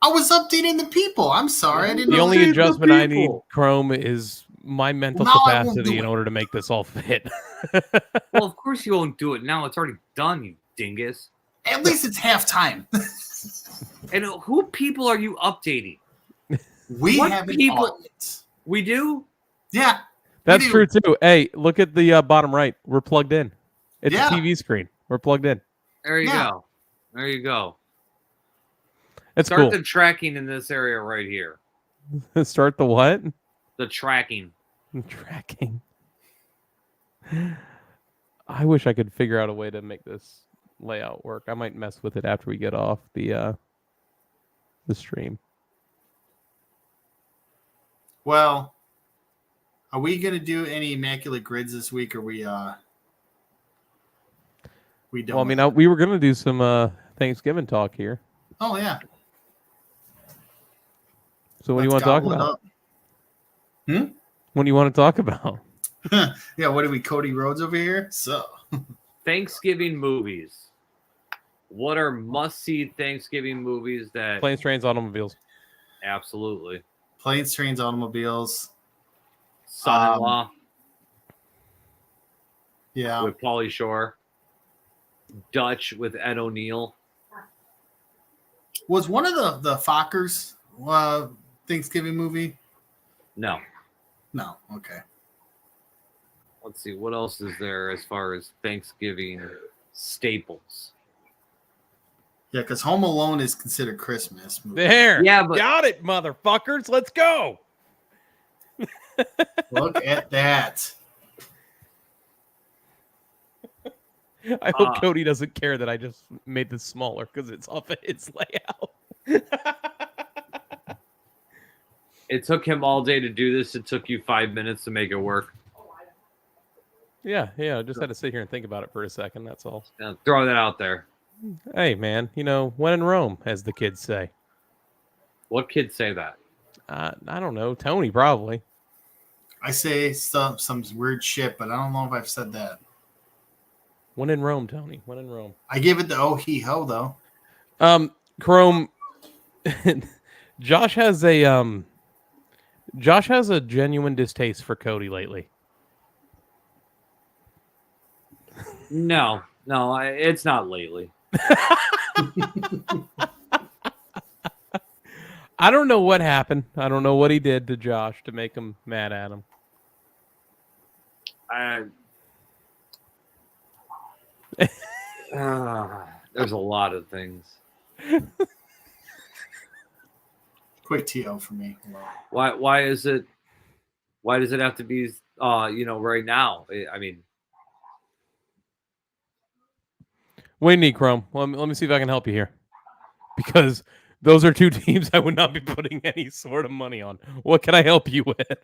Speaker 2: I was updating the people. I'm sorry. I didn't
Speaker 1: The
Speaker 2: know
Speaker 1: only
Speaker 2: that.
Speaker 1: adjustment I need,
Speaker 5: people.
Speaker 1: Chrome, is my mental
Speaker 2: Now I won't
Speaker 1: capacity
Speaker 2: do
Speaker 1: in
Speaker 2: it.
Speaker 1: order to make this all fit.
Speaker 5: Well, of course you won't do it now. It's already done, you dingus.
Speaker 2: At least it's halftime.
Speaker 5: And who people are you updating?
Speaker 2: We
Speaker 5: What
Speaker 2: have an
Speaker 5: people-
Speaker 2: audience.
Speaker 5: We do?
Speaker 2: Yeah.
Speaker 1: That's
Speaker 2: do.
Speaker 1: true too. Hey, look at the bottom right. We're plugged in. It's
Speaker 2: Yeah.
Speaker 1: a TV screen. We're plugged in.
Speaker 5: There you
Speaker 2: Yeah.
Speaker 5: go. There you go.
Speaker 1: It's
Speaker 5: Start
Speaker 1: cool.
Speaker 5: the tracking in this area right here.
Speaker 1: Start the what?
Speaker 5: The tracking.
Speaker 1: Tracking. I wish I could figure out a way to make this layout work. I might mess with it after we get off the stream.
Speaker 2: Well, are we gonna do any immaculate grids this week, or we don't?
Speaker 1: Well, I mean, we were gonna do some Thanksgiving talk here.
Speaker 2: Oh yeah.
Speaker 1: So what do you want
Speaker 2: Let's
Speaker 1: to talk
Speaker 2: gobble it
Speaker 1: about?
Speaker 2: up.
Speaker 1: What do you want to talk about?
Speaker 2: Yeah, what are we, Cody Rhodes over here? So
Speaker 5: Thanksgiving movies. What are must-see Thanksgiving movies that
Speaker 1: Planes, Trains, Automobiles.
Speaker 5: absolutely.
Speaker 2: planes, trains, automobiles.
Speaker 5: Son-in-Law
Speaker 2: Yeah.
Speaker 5: with Pauly Shore. Dutch with Ed O'Neill.
Speaker 2: Was one of the Fockers Thanksgiving movie?
Speaker 5: No.
Speaker 2: No. Okay.
Speaker 5: let's see, what else is there as far as Thanksgiving staples?
Speaker 2: Yeah, because Home Alone is considered Christmas movie.
Speaker 1: There.
Speaker 5: Yeah, but
Speaker 1: Got it, motherfuckers. Let's go.
Speaker 2: Look at that.
Speaker 1: I hope Cody doesn't care that I just made this smaller because it's off of his layout.
Speaker 5: it took him all day to do this. It took you 5 minutes to make it work.
Speaker 1: Yeah. I just had to sit here and think about it for a second. That's all.
Speaker 5: Now, throw that out there.
Speaker 1: Hey, man, when in Rome, as the kids say.
Speaker 5: What kids say that?
Speaker 1: I don't know. Tony, probably.
Speaker 2: I say some weird shit, but I don't know if I've said that.
Speaker 1: When in Rome, Tony. When in Rome.
Speaker 2: I give it the oh he ho though.
Speaker 1: Chrome. Josh has a genuine distaste for Cody lately.
Speaker 5: No, it's not lately.
Speaker 1: I don't know what happened. I don't know what he did to Josh to make him mad at him.
Speaker 5: There's a lot of things.
Speaker 2: Quick TO for me.
Speaker 5: Why is it? Why does it have to be? Right now. I mean,
Speaker 1: What do you need, Chrome? Let me see if I can help you here. Because those are two teams I would not be putting any sort of money on. What can I help you with?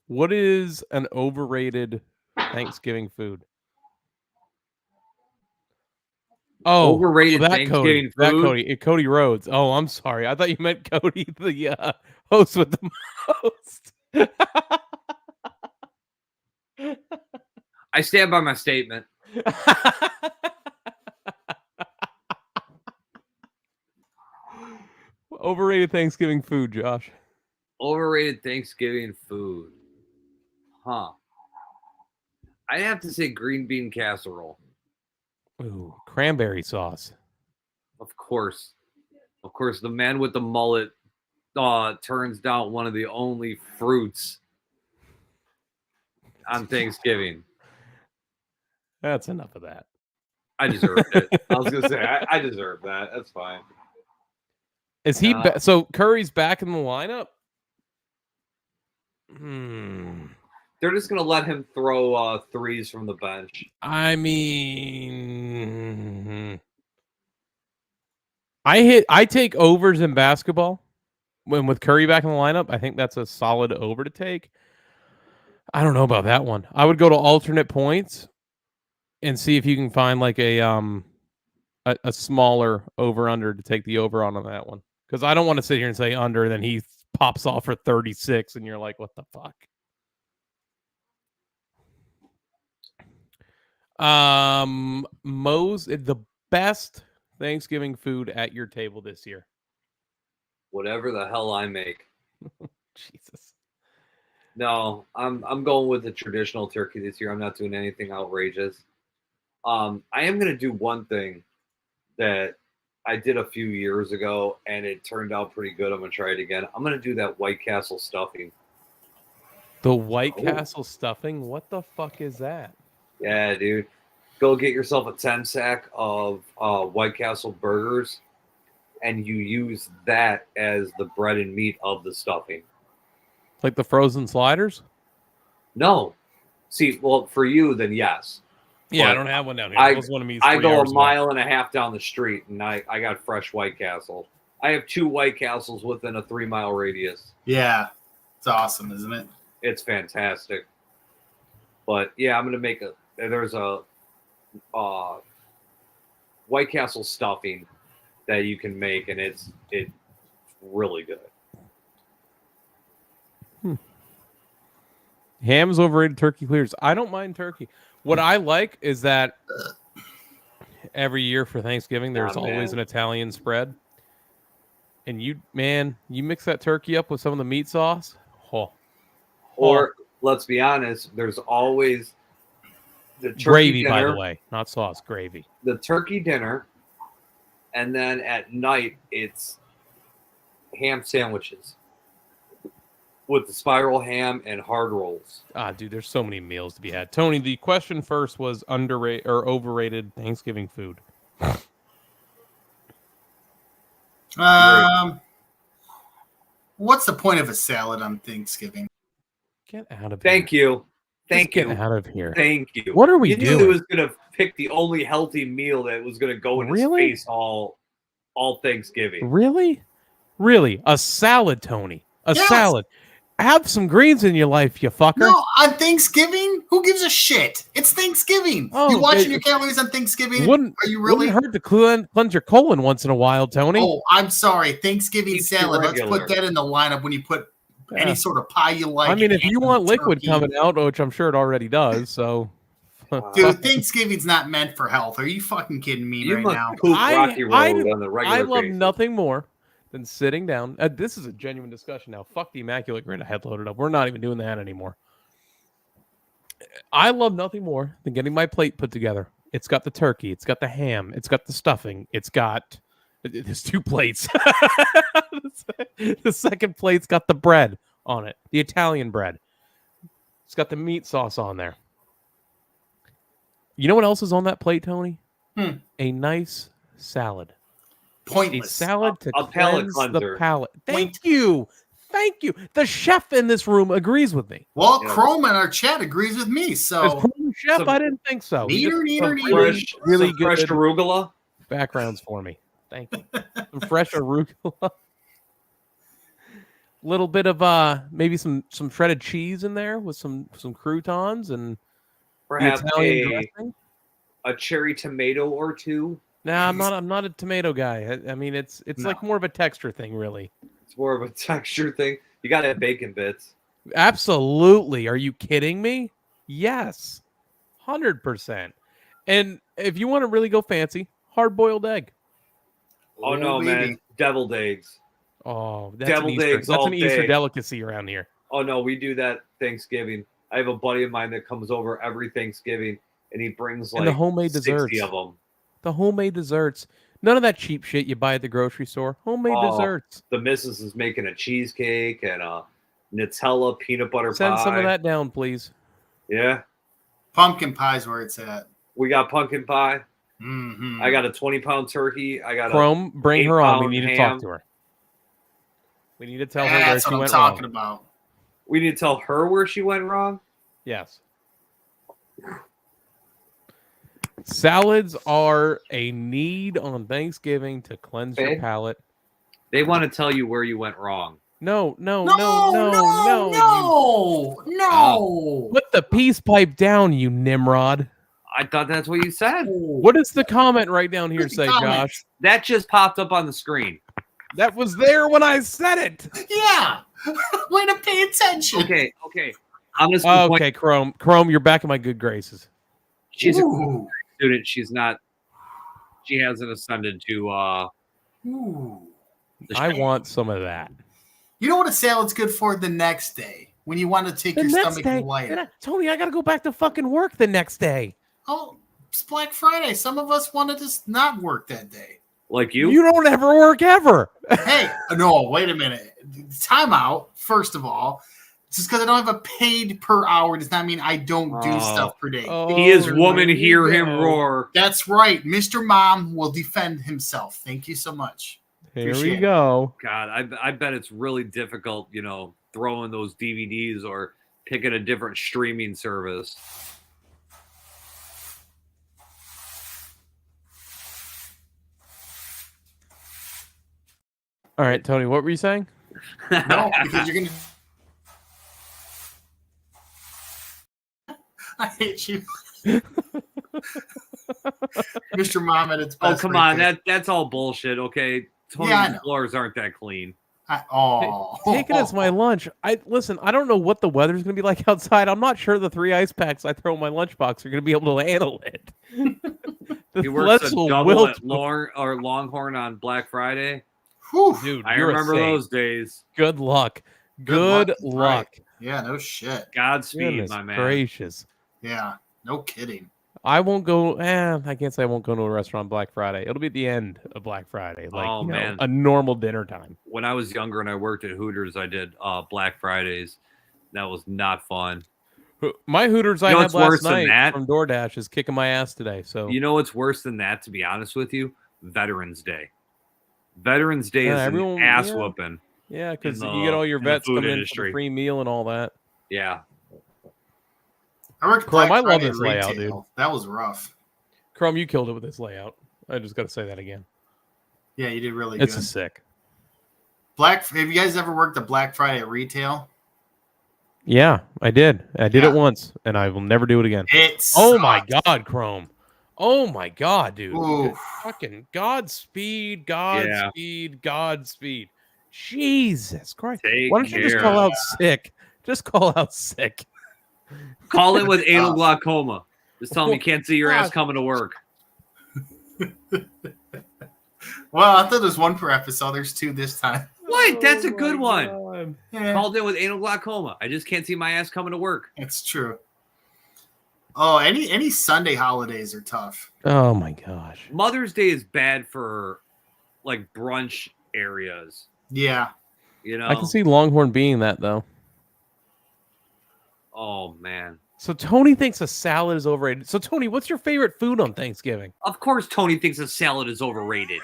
Speaker 1: What is an overrated Thanksgiving food? Oh,
Speaker 5: overrated
Speaker 1: that
Speaker 5: Thanksgiving
Speaker 1: Cody.
Speaker 5: food.
Speaker 1: Cody Rhodes. Oh, I'm sorry. I thought you meant Cody, the host with the most.
Speaker 5: I stand by my statement.
Speaker 1: Overrated Thanksgiving food, Josh.
Speaker 5: Overrated Thanksgiving food. Huh. I'd have to say green bean casserole.
Speaker 1: Ooh, cranberry sauce.
Speaker 5: Of course, the man with the mullet turns down one of the only fruits on Thanksgiving.
Speaker 1: That's enough of that.
Speaker 5: I deserved it. I was gonna say I deserve that. That's fine.
Speaker 1: Is he so Curry's back in the lineup?
Speaker 5: They're just gonna let him throw threes from the bench.
Speaker 1: I mean, I take overs in basketball. When with Curry back in the lineup, I think that's a solid over to take. I don't know about that one. I would go to alternate points and see if you can find like a smaller over under to take the over on that one. Because I don't want to sit here and say under, then he pops off for 36, and you're like, what the fuck? Moe's the best Thanksgiving food at your table this year.
Speaker 5: Whatever the hell I make.
Speaker 1: Jesus.
Speaker 5: No, I'm going with the traditional turkey this year. I'm not doing anything outrageous. I am going to do one thing that I did a few years ago, and it turned out pretty good. I'm going to try it again. I'm going to do that White Castle stuffing.
Speaker 1: The White Castle stuffing? What the fuck is that?
Speaker 5: Yeah, dude. Go get yourself a 10-sack of White Castle burgers, and you use that as the bread and meat of the stuffing.
Speaker 1: Like the frozen sliders?
Speaker 5: No. See, well, for you, then yes.
Speaker 1: Yeah,
Speaker 5: but
Speaker 1: I don't have one down here.
Speaker 5: I go a mile and a half down the street, and I got fresh White Castle. I have 2 White Castles within a 3-mile radius.
Speaker 2: Yeah, it's awesome, isn't it?
Speaker 5: It's fantastic. But yeah, I'm gonna make there's a White Castle stuffing that you can make, and it's really good.
Speaker 1: Ham's overrated, turkey clears. I don't mind turkey. What I like is that every year for Thanksgiving, there's always an Italian spread. And you mix that turkey up with some of the meat sauce.
Speaker 5: Or let's be honest, there's always the turkey
Speaker 1: gravy,
Speaker 5: dinner,
Speaker 1: by the way, not sauce, gravy.
Speaker 5: The turkey dinner, and then at night it's ham sandwiches with the spiral ham and hard rolls.
Speaker 1: Dude, there's so many meals to be had. Tony, the question first was underrated or overrated Thanksgiving food.
Speaker 2: What's the point of a salad on Thanksgiving?
Speaker 1: Get out of
Speaker 5: Thank
Speaker 1: here.
Speaker 5: you. Thank you.
Speaker 1: Get out of here.
Speaker 5: Thank you.
Speaker 1: What are we
Speaker 5: you
Speaker 1: doing?
Speaker 5: knew it was going to pick the only healthy meal that was going to go in his face all Thanksgiving.
Speaker 1: Really? A salad, Tony.
Speaker 2: Yes.
Speaker 1: Salad. Have some greens in your life, you fucker.
Speaker 2: No, on Thanksgiving? Who gives a shit? It's Thanksgiving. You watching your calories on Thanksgiving? Are you really?
Speaker 1: Wouldn't hurt to cleanse your colon once in a while, Tony.
Speaker 2: Oh, I'm sorry. Thanksgiving salad. Let's put that in the lineup when you put any sort of pie you like.
Speaker 1: I mean, if you want liquid coming out, which I'm sure it already does, so.
Speaker 2: Dude, Thanksgiving's not meant for health. Are you fucking kidding me right now?
Speaker 1: I love nothing more than sitting down. This is a genuine discussion now. Fuck the Immaculate Grid I had loaded up. We're not even doing that anymore. I love nothing more than getting my plate put together. It's got the turkey. It's got the ham. It's got the stuffing. There's 2 plates. The second plate's got the bread on it. The Italian bread. It's got the meat sauce on there. You know what else is on that plate, Tony? A nice salad.
Speaker 2: Pointless.
Speaker 1: A salad to cleanse
Speaker 5: palate
Speaker 1: the palate. Thank you. The chef in this room agrees with me.
Speaker 2: Well, Chrome in our chat agrees with me. So,
Speaker 1: chef, I didn't think so.
Speaker 2: Neater.
Speaker 1: Really good
Speaker 5: fresh arugula
Speaker 1: backgrounds for me. Thank you. Some fresh arugula. Little bit of maybe some shredded cheese in there with some croutons and
Speaker 5: perhaps
Speaker 1: a
Speaker 5: cherry tomato or two.
Speaker 1: Nah, I'm not a tomato guy. I mean, it's like more of a texture thing, really.
Speaker 5: It's more of a texture thing. You got to have bacon bits.
Speaker 1: Absolutely. Are you kidding me? Yes, 100%. And if you want to really go fancy, hard-boiled egg.
Speaker 5: Oh no, man! Deviled eggs.
Speaker 1: Oh, that's an Easter delicacy around here.
Speaker 5: Oh no, we do that Thanksgiving. I have a buddy of mine that comes over every Thanksgiving, and he brings like
Speaker 1: the homemade
Speaker 5: 60
Speaker 1: desserts
Speaker 5: of them.
Speaker 1: The homemade desserts. None of that cheap shit you buy at the grocery store. Homemade desserts.
Speaker 5: The missus is making a cheesecake and a Nutella peanut butter pie.
Speaker 1: Send some of that down, please.
Speaker 5: Yeah.
Speaker 2: Pumpkin pie's where it's at.
Speaker 5: We got pumpkin pie.
Speaker 2: Mm-hmm.
Speaker 5: I got a 20-pound turkey. I got
Speaker 1: Chrome, bring her on. We need to
Speaker 5: ham.
Speaker 1: talk to her. We need to tell her where
Speaker 2: That's
Speaker 1: she
Speaker 2: what I'm
Speaker 1: went
Speaker 2: talking
Speaker 1: wrong.
Speaker 2: about.
Speaker 5: We need to tell her where she went wrong?
Speaker 1: Yes. Salads are a need on Thanksgiving to cleanse your palate.
Speaker 5: They want to tell you where you went wrong.
Speaker 1: No. Put the peace pipe down, you Nimrod.
Speaker 5: I thought that's what you said.
Speaker 1: What does the comment right down here say, Josh?
Speaker 5: That just popped up on the screen.
Speaker 1: That was there when I said it.
Speaker 2: Yeah. Way to pay attention.
Speaker 5: Okay. Honestly,
Speaker 1: okay, Chrome, you're back in my good graces.
Speaker 5: She's a student. She's not. She hasn't ascended to.
Speaker 1: I want some of that.
Speaker 2: You know what a salad's good for the next day when you want to take your stomach lighter.
Speaker 1: Tony, I got to go back to fucking work the next day.
Speaker 2: Oh, it's Black Friday. Some of us wanted to not work that day.
Speaker 5: Like you?
Speaker 1: You don't ever work ever.
Speaker 2: Hey, no, wait a minute. Time out, first of all. Just because I don't have a paid per hour does not mean I don't do stuff per day.
Speaker 5: He is woman, hear him roar.
Speaker 2: That's right. Mr. Mom will defend himself. Thank you so much.
Speaker 1: Here we go.
Speaker 5: God, I bet it's really difficult, throwing those DVDs or picking a different streaming service.
Speaker 1: All right, Tony, what were you saying?
Speaker 2: No, because you're going to... I hate you. Mr. Mom at its best.
Speaker 5: Oh, come on. That's all bullshit, okay? Tony's floors aren't that clean.
Speaker 1: Take it as my lunch. I don't know what the weather's going to be like outside. I'm not sure the 3 ice packs I throw in my lunchbox are going to be able to handle it.
Speaker 5: He works a double at Longhorn on Black Friday.
Speaker 2: Whew.
Speaker 1: Dude,
Speaker 5: I remember those days.
Speaker 1: Good luck. Good luck.
Speaker 2: Right. Yeah, no shit.
Speaker 5: Godspeed, my man.
Speaker 1: Gracious.
Speaker 2: Yeah, no kidding.
Speaker 1: I won't go. I can't say I won't go to a restaurant Black Friday. It'll be at the end of Black Friday, like
Speaker 5: Oh, man.
Speaker 1: a normal dinner time.
Speaker 5: When I was younger and I worked at Hooters, I did Black Fridays. That was not fun.
Speaker 1: My Hooters
Speaker 5: You
Speaker 1: I
Speaker 5: know
Speaker 1: had
Speaker 5: what's worse
Speaker 1: last
Speaker 5: than
Speaker 1: night
Speaker 5: that?
Speaker 1: from DoorDash is kicking my ass today. So
Speaker 5: You know what's worse than that, to be honest with you? Veterans Day. Veterans Day is
Speaker 1: everyone-
Speaker 5: an ass
Speaker 1: yeah.
Speaker 5: whooping.
Speaker 1: yeah, because
Speaker 5: in
Speaker 1: you get all your
Speaker 5: the
Speaker 1: vets
Speaker 5: food
Speaker 1: coming in for
Speaker 5: industry.
Speaker 1: the free meal and all that.
Speaker 5: Yeah.
Speaker 2: I worked
Speaker 1: Chrome,
Speaker 2: Black
Speaker 1: I love
Speaker 2: Friday
Speaker 1: this layout,
Speaker 2: retail. That was rough.
Speaker 1: Chrome, you killed it with this layout. I just got to say that again.
Speaker 2: Yeah, you did really
Speaker 1: It's
Speaker 2: good.
Speaker 1: sick.
Speaker 2: Have you guys ever worked a Black Friday at retail?
Speaker 1: Yeah, I did. I did
Speaker 2: Yeah.
Speaker 1: it once, and I will never do it again. Oh my God, Chrome. Oh my God, dude.
Speaker 2: Ooh.
Speaker 1: Fucking Godspeed, Godspeed. Jesus Christ.
Speaker 5: Take
Speaker 1: Why don't you just
Speaker 5: care.
Speaker 1: call out sick? Just call out sick.
Speaker 5: Call in with anal glaucoma. Just tell them you can't see your ass
Speaker 1: God.
Speaker 5: coming to work.
Speaker 2: Well, I thought there's one per episode. There's two this time.
Speaker 5: What? That's a
Speaker 1: Oh
Speaker 5: good
Speaker 1: my
Speaker 5: one.
Speaker 1: God.
Speaker 2: Yeah,
Speaker 5: Called in with anal glaucoma. I just can't see my ass coming to work.
Speaker 2: it's true. Oh, any Sunday holidays are tough.
Speaker 1: Oh my gosh.
Speaker 5: Mother's Day is bad for like brunch areas.
Speaker 2: Yeah.
Speaker 5: You know?
Speaker 1: I can see Longhorn being that though.
Speaker 5: Oh man.
Speaker 1: So Tony thinks a salad is overrated. So Tony, what's your favorite food on Thanksgiving?
Speaker 5: Of course Tony thinks a salad is overrated.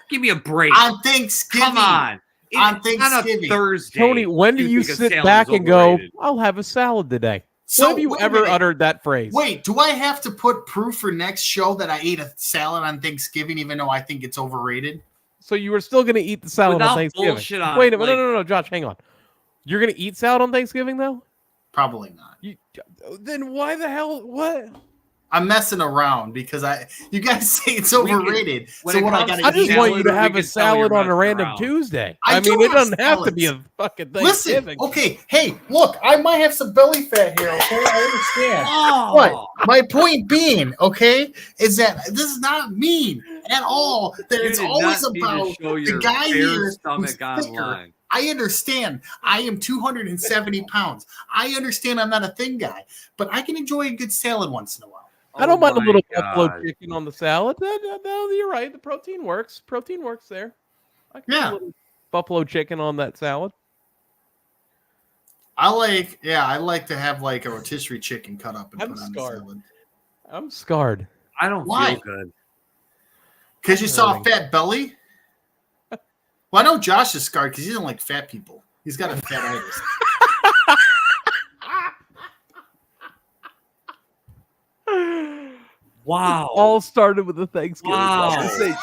Speaker 5: Give me a break.
Speaker 2: On Thanksgiving.
Speaker 5: Come on.
Speaker 2: On
Speaker 5: On
Speaker 2: Thanksgiving.
Speaker 5: a Thursday.
Speaker 1: Tony, when do you
Speaker 5: think a
Speaker 1: sit
Speaker 5: salad
Speaker 1: back
Speaker 5: is
Speaker 1: and go,
Speaker 5: overrated?
Speaker 1: I'll have a salad today?
Speaker 2: So,
Speaker 1: When have you
Speaker 2: wait a
Speaker 1: ever
Speaker 2: minute.
Speaker 1: uttered that phrase?
Speaker 2: Wait, do I have to put proof for next show that I ate a salad on Thanksgiving, even though I think it's overrated?
Speaker 1: So you were still going to eat the salad
Speaker 5: Without
Speaker 1: on Thanksgiving?
Speaker 5: bullshit on
Speaker 1: Wait a
Speaker 5: it,
Speaker 1: minute,
Speaker 5: like-
Speaker 1: no, Josh, hang on. You're going to eat salad on Thanksgiving though?
Speaker 2: Probably not.
Speaker 1: Then why the hell? What?
Speaker 2: I'm messing around because you guys say it's
Speaker 5: We can-
Speaker 2: overrated.
Speaker 5: when
Speaker 2: So
Speaker 5: it
Speaker 2: what I
Speaker 5: comes
Speaker 2: gotta
Speaker 5: to
Speaker 1: I just
Speaker 2: eat?
Speaker 1: want you to
Speaker 5: salad,
Speaker 1: have
Speaker 5: we
Speaker 1: a
Speaker 5: can tell you're
Speaker 1: salad on a
Speaker 5: messing
Speaker 1: random
Speaker 5: around.
Speaker 1: Tuesday.
Speaker 2: I
Speaker 1: I mean,
Speaker 2: do
Speaker 1: it doesn't
Speaker 2: have
Speaker 1: have to be a
Speaker 2: salads.
Speaker 1: fucking
Speaker 2: Listen,
Speaker 1: Thanksgiving.
Speaker 2: okay, hey, look, I might have some belly fat here, okay? I understand.
Speaker 5: Oh.
Speaker 2: But my point being, okay, is that this is not mean at all. That
Speaker 5: You
Speaker 2: it's
Speaker 5: did
Speaker 2: always
Speaker 5: not need to
Speaker 2: about
Speaker 5: show
Speaker 2: the
Speaker 5: your
Speaker 2: guy
Speaker 5: bare
Speaker 2: here
Speaker 5: stomach
Speaker 2: who's thicker.
Speaker 5: online.
Speaker 2: I understand. I am 270 pounds. I understand I'm not a thin guy, but I can enjoy a good salad once in a while.
Speaker 1: I don't mind a
Speaker 5: my
Speaker 1: little
Speaker 5: God.
Speaker 1: buffalo chicken on the salad. No, you're right. The protein works. Protein works there. I can
Speaker 2: Yeah.
Speaker 1: put a little buffalo chicken on that salad.
Speaker 2: I like to have like a rotisserie chicken cut up and
Speaker 1: I'm
Speaker 2: put on
Speaker 1: scarred.
Speaker 2: the salad.
Speaker 1: I'm scarred.
Speaker 5: I don't
Speaker 2: Why?
Speaker 5: feel good.
Speaker 2: Because you saw a
Speaker 1: Hurting.
Speaker 2: fat belly? Well, I know Josh is scarred because he doesn't like fat people. He's got a fatitis.
Speaker 5: Wow.
Speaker 1: All started with the Thanksgiving
Speaker 5: Wow.
Speaker 1: conversation.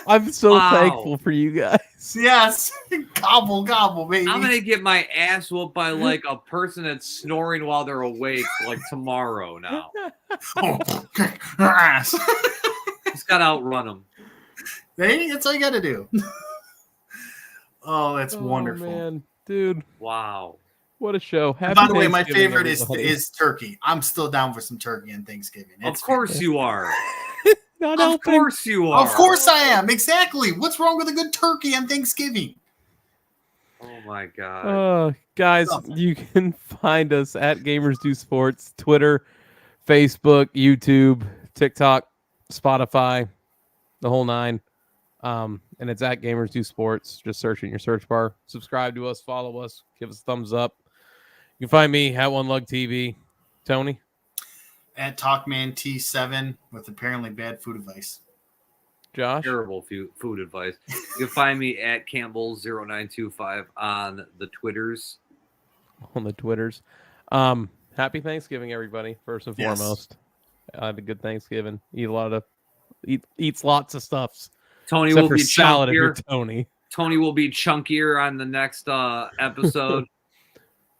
Speaker 1: I'm so
Speaker 5: Wow.
Speaker 1: thankful for you guys.
Speaker 2: Yes. Gobble, gobble, baby.
Speaker 5: I'm gonna get my ass whooped by like a person that's snoring while they're awake like tomorrow now.
Speaker 2: Ass.
Speaker 5: Just gotta outrun them.
Speaker 2: Hey, that's all you got to do. Oh, that's
Speaker 1: Oh,
Speaker 2: wonderful.
Speaker 1: man. Dude,
Speaker 5: Wow.
Speaker 1: what a show. Happy
Speaker 2: By the way, my
Speaker 1: Thanksgiving,
Speaker 2: favorite
Speaker 1: everybody.
Speaker 2: is turkey. I'm still down for some turkey on Thanksgiving.
Speaker 5: Of
Speaker 2: It's
Speaker 5: course you are.
Speaker 1: Not
Speaker 2: Of
Speaker 1: helping.
Speaker 5: course you are.
Speaker 2: Of course I am. Exactly. What's wrong with a good turkey on Thanksgiving?
Speaker 5: Oh my god.
Speaker 1: Guys, you can find us at Gamers Do Sports, Twitter, Facebook, YouTube, TikTok, Spotify, the whole nine. And it's at Gamers Do Sports. Just search in your search bar. Subscribe to us, follow us, give us a thumbs up. You can find me at One Lug TV. Tony.
Speaker 2: At Talkman T7 with apparently bad food advice.
Speaker 1: Josh.
Speaker 5: Terrible food advice. You can find me at Campbell0925 on the Twitters.
Speaker 1: On the Twitters. Happy Thanksgiving, everybody, first and
Speaker 2: Yes.
Speaker 1: foremost. Had a good Thanksgiving. Eats lots of stuffs.
Speaker 5: Tony
Speaker 1: Except
Speaker 5: will
Speaker 1: for
Speaker 5: be
Speaker 1: salad if you're
Speaker 5: chunkier.
Speaker 1: Tony.
Speaker 5: Tony will be chunkier on the next episode.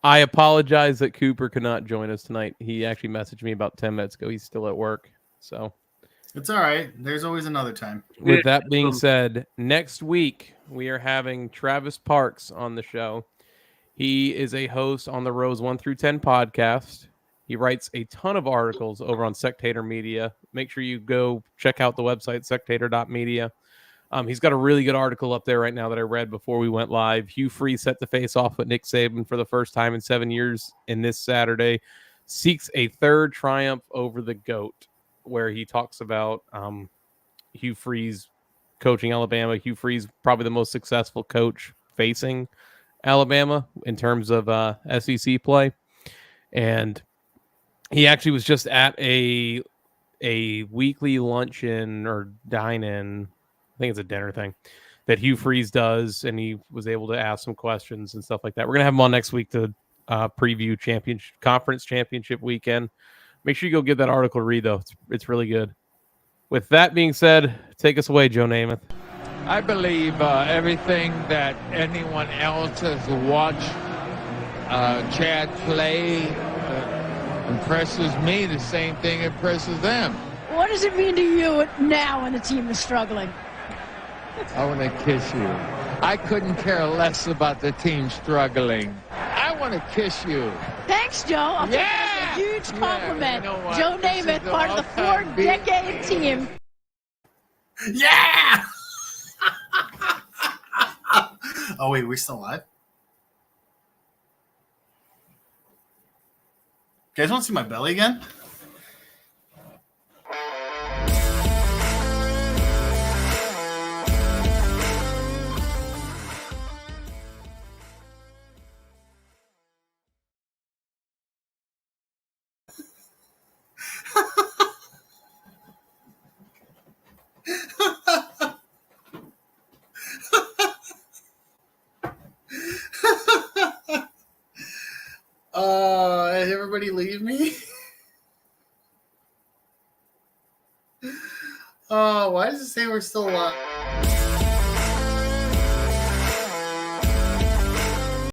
Speaker 1: I apologize that Cooper could not join us tonight. He actually messaged me about 10 minutes ago. He's still at work. So,
Speaker 2: It's all right. There's always another time.
Speaker 1: with that being said, next week we are having Travis Parks on the show. He is a host on the Rose 1 through 10 podcast. He writes a ton of articles over on Sectator Media. Make sure you go check out the website, sectator.media. He's got a really good article up there right now that I read before we went live. Hugh Freeze set to face off with Nick Saban for the first time in 7 years, and this Saturday seeks a third triumph over the GOAT. where he talks about Hugh Freeze coaching Alabama. Hugh Freeze, probably the most successful coach facing Alabama in terms of SEC play. And he actually was just at a weekly luncheon or dine-in, I think it's a dinner thing, that Hugh Freeze does, and he was able to ask some questions and stuff like that. We're going to have him on next week to preview conference championship weekend. Make sure you go give that article a read, though. It's really good. With that being said, take us away, Joe Namath.
Speaker 3: I believe everything that anyone else has watched Chad play impresses me. The same thing impresses them.
Speaker 4: What does it mean to you now when the team is struggling?
Speaker 3: I want to kiss you. I couldn't care less about the team struggling. I want to kiss you.
Speaker 4: Thanks, Joe. I'll take that as a huge compliment. You know Joe Namath, part of the 4-decade team.
Speaker 2: Yeah! Oh, wait, we're still live? You guys want to see my belly again? Everybody leave me? Oh, why does it say we're still alive?